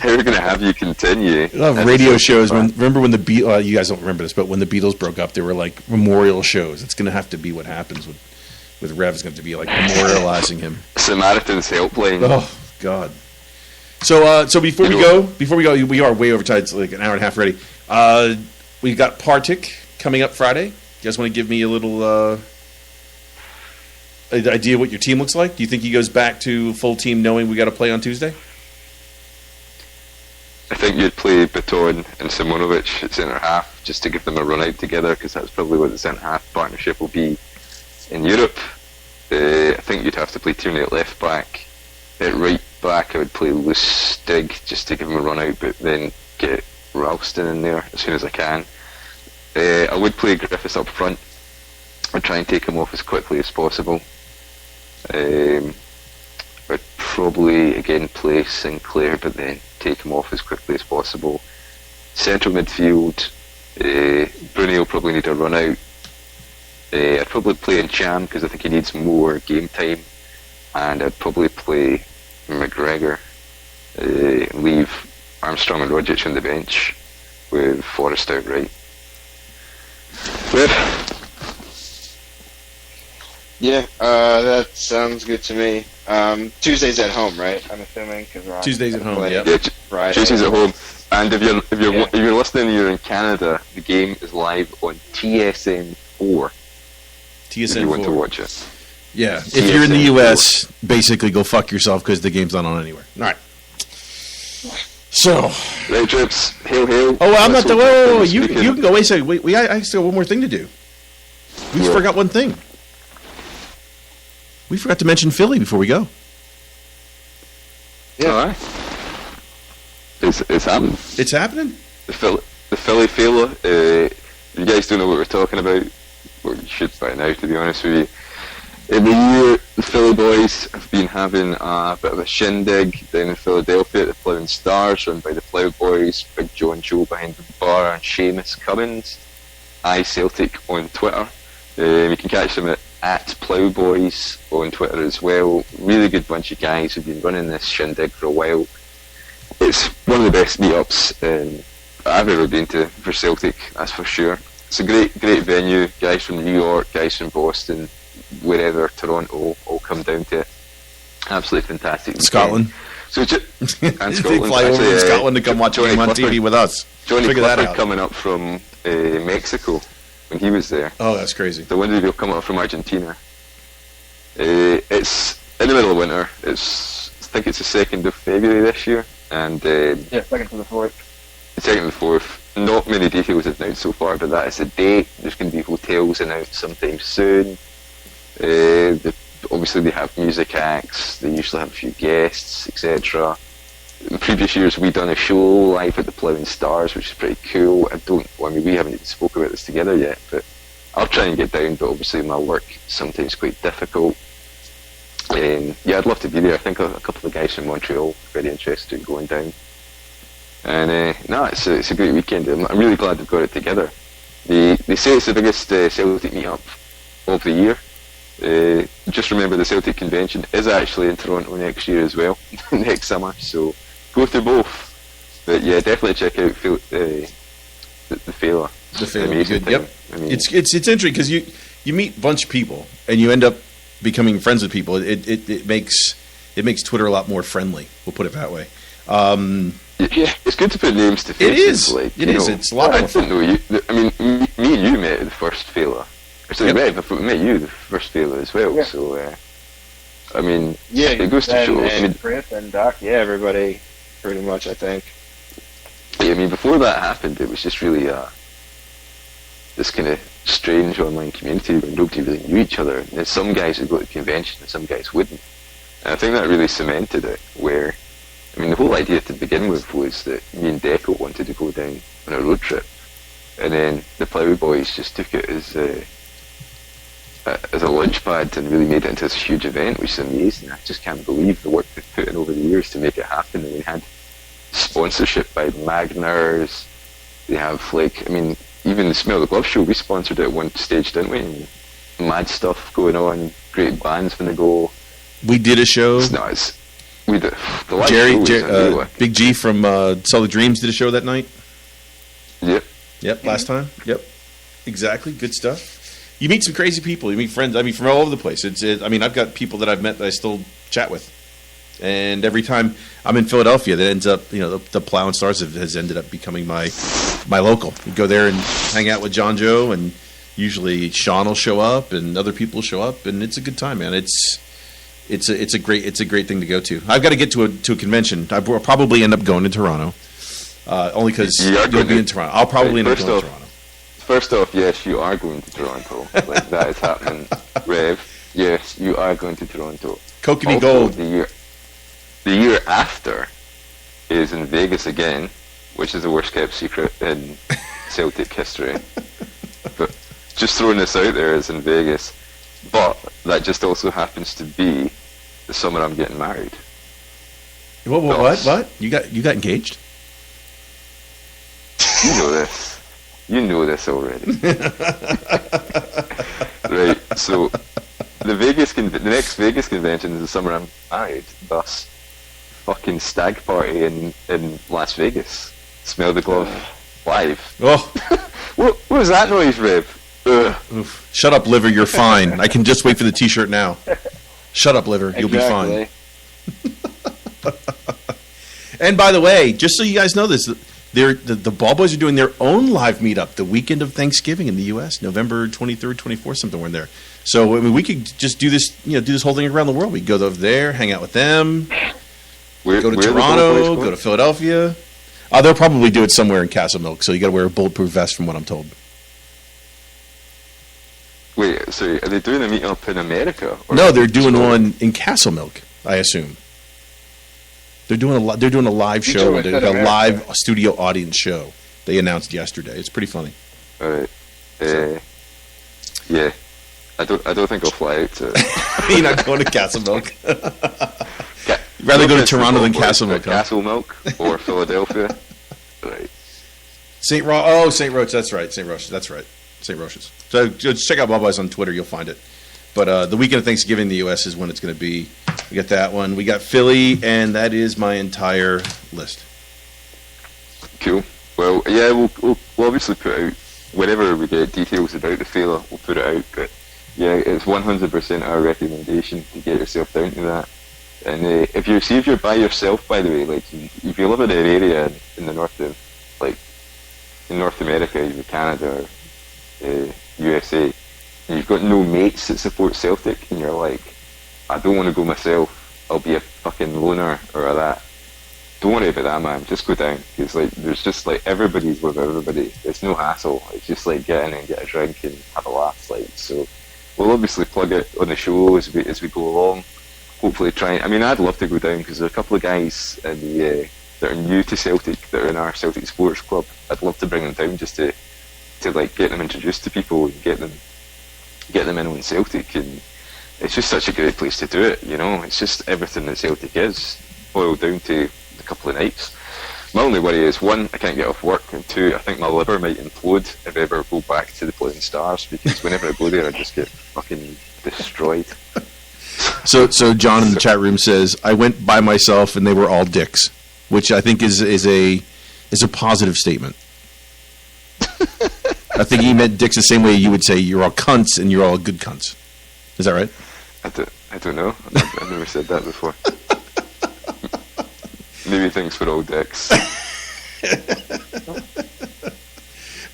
we're gonna have you continue? We'll have radio shows. Remember when you guys don't remember this, but when the Beatles broke up, there were like memorial shows. It's gonna have to be what happens with Rev. It's going to be like memorializing him. Samaritan's Helpline. Oh God. So before we go, we are way over time. It's like an hour and a half already. We got Partick coming up Friday. You guys want to give me a little idea what your team looks like? Do you think he goes back to full team knowing we got to play on Tuesday? I think you'd play Baton and Simonovic at centre half just to give them a run out together, because that's probably what the centre half partnership will be in Europe. I think you'd have to play Tierney at left back. At right back, I would play Lustig just to give him a run out, but then get Ralston in there as soon as I can. I would play Griffiths up front. I'd try and take him off as quickly as possible. I'd probably again play Sinclair, but then take him off as quickly as possible. Central midfield, Bruni will probably need a run out. I'd probably play Cham because I think he needs more game time, and I'd probably play McGregor. Leave Armstrong and Rogic on the bench with Forrest out right. Yeah, that sounds good to me. Tuesday's at home, right? I'm assuming because Tuesday's at home. Yeah. Tuesday's at home. And if you're listening, you're in Canada. The game is live on TSN4. If you want to watch it. Yeah. If you're in the US, basically go fuck yourself because the game's not on anywhere. All right. So. Right, Trips. Hail, hail. Oh, I'm not the. Whoa. You can go. Wait a second. Wait. I still have one more thing to do. We forgot one thing. We forgot to mention Philly before we go. Yeah. All right. It's happening. It's happening? The Philly failure. You guys don't know what we're talking about. Well, you should by now, to be honest with you. Every year, the Philly boys have been having a bit of a shindig down in Philadelphia at the Plowing Stars, run by the Plough Boys, Big Joe and Joe behind the bar, and Seamus Cummins. Celtic on Twitter. You can catch them at Plough Boys on Twitter as well. Really good bunch of guys who've been running this shindig for a while. It's one of the best meetups I've ever been to for Celtic, that's for sure. It's a great venue. Guys from New York, guys from Boston, wherever, Toronto, all come down to it. Absolutely fantastic. Scotland. So and Scotland. They fly over to Scotland to come watch a game on TV with us. Johnny Clifford coming up from Mexico when he was there. Oh, that's crazy. The winter will come up from Argentina. It's in the middle of winter. I think it's the 2nd of February this year. And 2nd to the 4th. 2nd to the 4th. Not many details announced so far, but that is the date. There's going to be hotels announced sometime soon. Obviously they have music acts. They usually have a few guests, etc. the previous years we've done a show live at the Ploughing Stars, which is pretty cool. We haven't even spoke about this together yet, but I'll try and get down, but obviously my work is sometimes quite difficult. Yeah, I'd love to be there. I think a couple of guys from Montreal are very interested in going down. And it's a great weekend. I'm really glad they've got it together. They say it's the biggest Celtic meet-up of the year. Just remember the Celtic convention is actually in Toronto next year as well, next summer, so go to both. But yeah, definitely check out the Fela. The Fela, good. Yep. I mean, it's interesting because you meet a bunch of people and you end up becoming friends with people. It makes Twitter a lot more friendly. We'll put it that way. Yeah, it's good to put names to faces. It is. Like, it is. It's a lot more fun. Me and you met at the first Fela. So we met you the first Fela as well. Yeah. So it goes to show. And Chris and Doc, everybody, pretty much, I think. Yeah, before that happened, it was just really this kind of strange online community where nobody really knew each other. And there's some guys would go to the convention and some guys wouldn't. And I think that really cemented it, where, the whole idea to begin with was that me and Deco wanted to go down on a road trip. And then the Plough Boys just took it as a launch pad and really made it into this huge event, which is amazing. I just can't believe the work they've put in over the years to make it happen. And we had sponsorship by Magners. They have, even the Smell the Glove show, we sponsored it at one stage, didn't we? And mad stuff going on, great bands when they go. We did a show. It's nuts. We did. The live Jerry, Big G from Solid Dreams did a show that night. Yep, last time. Yep, exactly. Good stuff. You meet some crazy people. You meet friends. From all over the place. I've got people that I've met that I still chat with. And every time I'm in Philadelphia, that ends up, the Plough Stars has ended up becoming my local. You go there and hang out with John Joe, and usually Sean will show up, and other people will show up, and it's a good time, man. It's a great thing to go to. I've got to get to a convention. I'll probably end up going to Toronto, only because you'll be in Toronto. I'll probably end up going to Toronto. First off, yes, you are going to Toronto. That is happening. Rev, yes, you are going to Toronto. Kokanee Gold. The year after is in Vegas again, which is the worst kept secret in Celtic history. But just throwing this out there, is in Vegas. But that just also happens to be the summer I'm getting married. What? You got engaged? You know this. You know this already. Right, so the next Vegas convention is the summer I'm married, thus fucking stag party in Las Vegas. Smell the Glove live. Oh. What was that noise, Rev? Shut up, liver, you're fine. I can just wait for the t-shirt now. Shut up, liver, you'll be fine. And by the way, just so you guys know this, the Ball Boys are doing their own live meetup the weekend of Thanksgiving in the U.S., November 23rd, 24th, something in there. So we could just do this, do this whole thing around the world. We could go over there, hang out with them, go to Toronto, go to Philadelphia. They'll probably do it somewhere in Castle Milk, so you got to wear a bulletproof vest, from what I'm told. Wait, so are they doing a meetup in America? No, they're doing one in Castle Milk, I assume. They're doing a live show, a live studio audience show. They announced yesterday. It's pretty funny. All right. Yeah. I don't think I'll fly out to. You're not going to Castle Milk. Rather go to Toronto than Castle Milk. Castle Milk or Philadelphia. Right. St. Roach. That's right. St. Roach. That's right. St. Roach's. So just check out Bob Boys on Twitter. You'll find it. But the weekend of Thanksgiving in the U.S. is when it's going to be. We got that one. We got Philly, and that is my entire list. Cool. Well, yeah, we'll obviously put out, whenever we get details about the Fela, we'll put it out. But yeah, it's 100% our recommendation to get yourself down to that. And if you're by yourself, by the way, like if you live in an area in the north of, like in North America, either Canada or USA, and you've got no mates that support Celtic, and you're like, I don't want to go myself, I'll be a fucking loner or that. Don't worry about that, man. Just go down, because like there's just like everybody's with everybody. It's no hassle. It's just like get in and get a drink and have a laugh. Like, so we'll obviously plug it on the show as we go along. hopefully try. I mean, I'd love to go down because there are a couple of guys in the that are new to Celtic that are in our Celtic Sports Club. I'd love to bring them down just to like get them introduced to people and get them in on Celtic, and it's just such a great place to do it. You know, it's just everything that Celtic is boiled down to a couple of nights. My only worry is, one, I can't get off work, and two, I think my liver might implode if I ever go back to the Playing Stars, because whenever I go there, I just get fucking destroyed. So John in the chat room says, I went by myself and they were all dicks, which I think is a positive statement. I think he meant dicks the same way you would say you're all cunts and you're all good cunts. Is that right? I don't know. I've never said that before. Maybe thinks we're all dicks.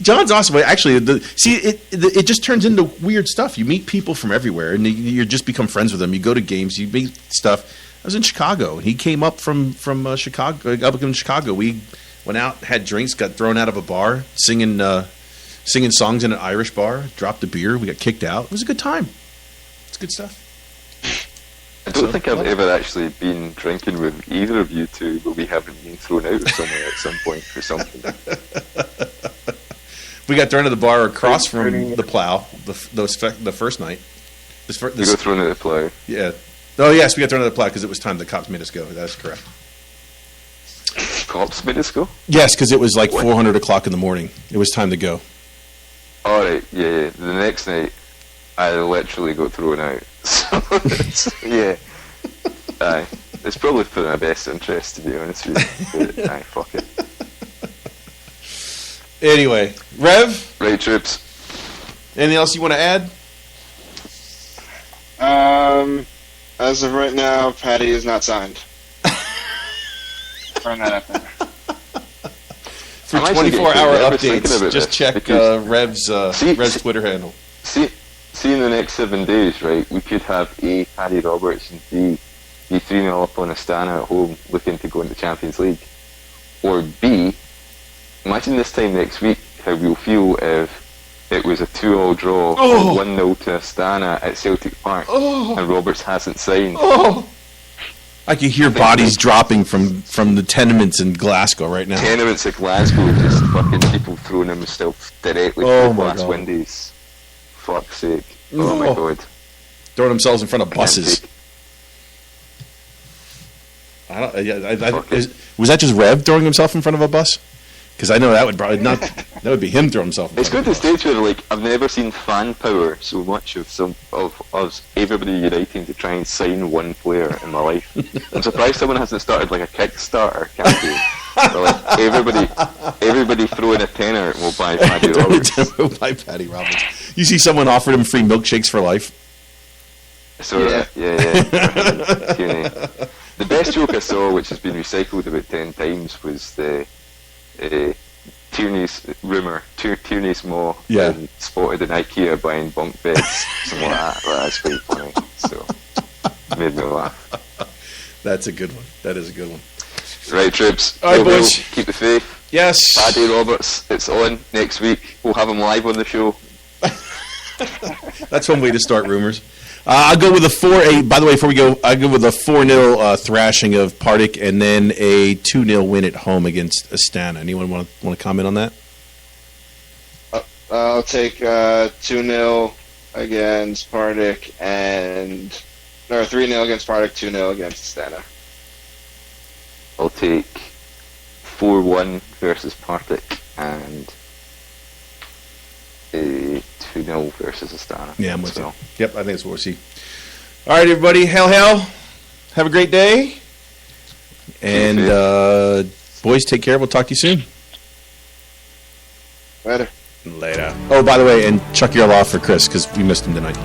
John's awesome. Actually, it just turns into weird stuff. You meet people from everywhere, and you just become friends with them. You go to games, you meet stuff. I was in Chicago, and he came up from Chicago, up in Chicago. We went out, had drinks, got thrown out of a bar, singing songs in an Irish bar, dropped a beer, we got kicked out. It was a good time. It's good stuff. I don't think I've ever actually been drinking with either of you two, but we haven't been thrown out of somewhere at some point for something. We got thrown to the bar across from the Plow the first night. We got thrown out of the Plow. Yeah. Oh, yes, we got thrown out of the Plow because it was time the cops made us go. That's correct. Cops made us go? Yes, because it was like 400 o'clock in the morning. It was time to go. All right, yeah. The next night, I literally got thrown out. So, yeah. Aye. It's probably for my best interest, to be honest with you. But, aye, fuck it. Anyway, Rev? Right, troops. Anything else you want to add? As of right now, Patty is not signed. Throwing that up there. For 24-hour updates, just check Rev's Twitter handle. See, in the next 7 days, right, we could have A, Paddy Roberts, and B, be 3-0 up on Astana at home, looking to go into Champions League. Or B, imagine this time next week how we'll feel if it was a 2-2 draw or 1-0 to Astana at Celtic Park and Roberts hasn't signed. I can hear bodies dropping from the tenements in Glasgow right now. Tenements in Glasgow, just fucking people throwing themselves directly through glass windows. Fuck's sake. Oh my god. Throwing themselves in front of buses. Was that just Rev throwing himself in front of a bus? Because I know that would probably not. That would be him throwing himself. It's good to stage where, like, I've never seen fan power so much of everybody uniting to try and sign one player in my life. I'm surprised someone hasn't started like a Kickstarter campaign. Where, like, everybody throw in a tenner and we'll buy Paddy Roberts. We'll buy Paddy Roberts. You see someone offered him free milkshakes for life. So yeah. The best joke I saw, which has been recycled about 10 times, was the Tierney's rumour. Tierney's Maw spotted in IKEA buying bunk beds, something like that. Well, that's quite funny. So made me laugh. That's a good one. That is a good one. Right, troops. All right, boys. Keep the faith. Yes. Paddy Roberts, it's on next week. We'll have him live on the show. That's one way to start rumors. I'll go with a 4-8. By the way, before we go, I'll go with a 4-0 thrashing of Partick, and then a 2-0 win at home against Astana. Anyone want to comment on that? I'll take 2-0 against Partick, or 3-0 against Partick, 2-0 against Astana. I'll take 4-1 versus Partick and a 2-0 versus Astana. Yeah, I'm with you. Yep, I think that's what we'll see. All right, everybody. Hail, hail. Have a great day. And, boys, take care. We'll talk to you soon. Later. Oh, by the way, and Chuck your law for Chris, because we missed him tonight.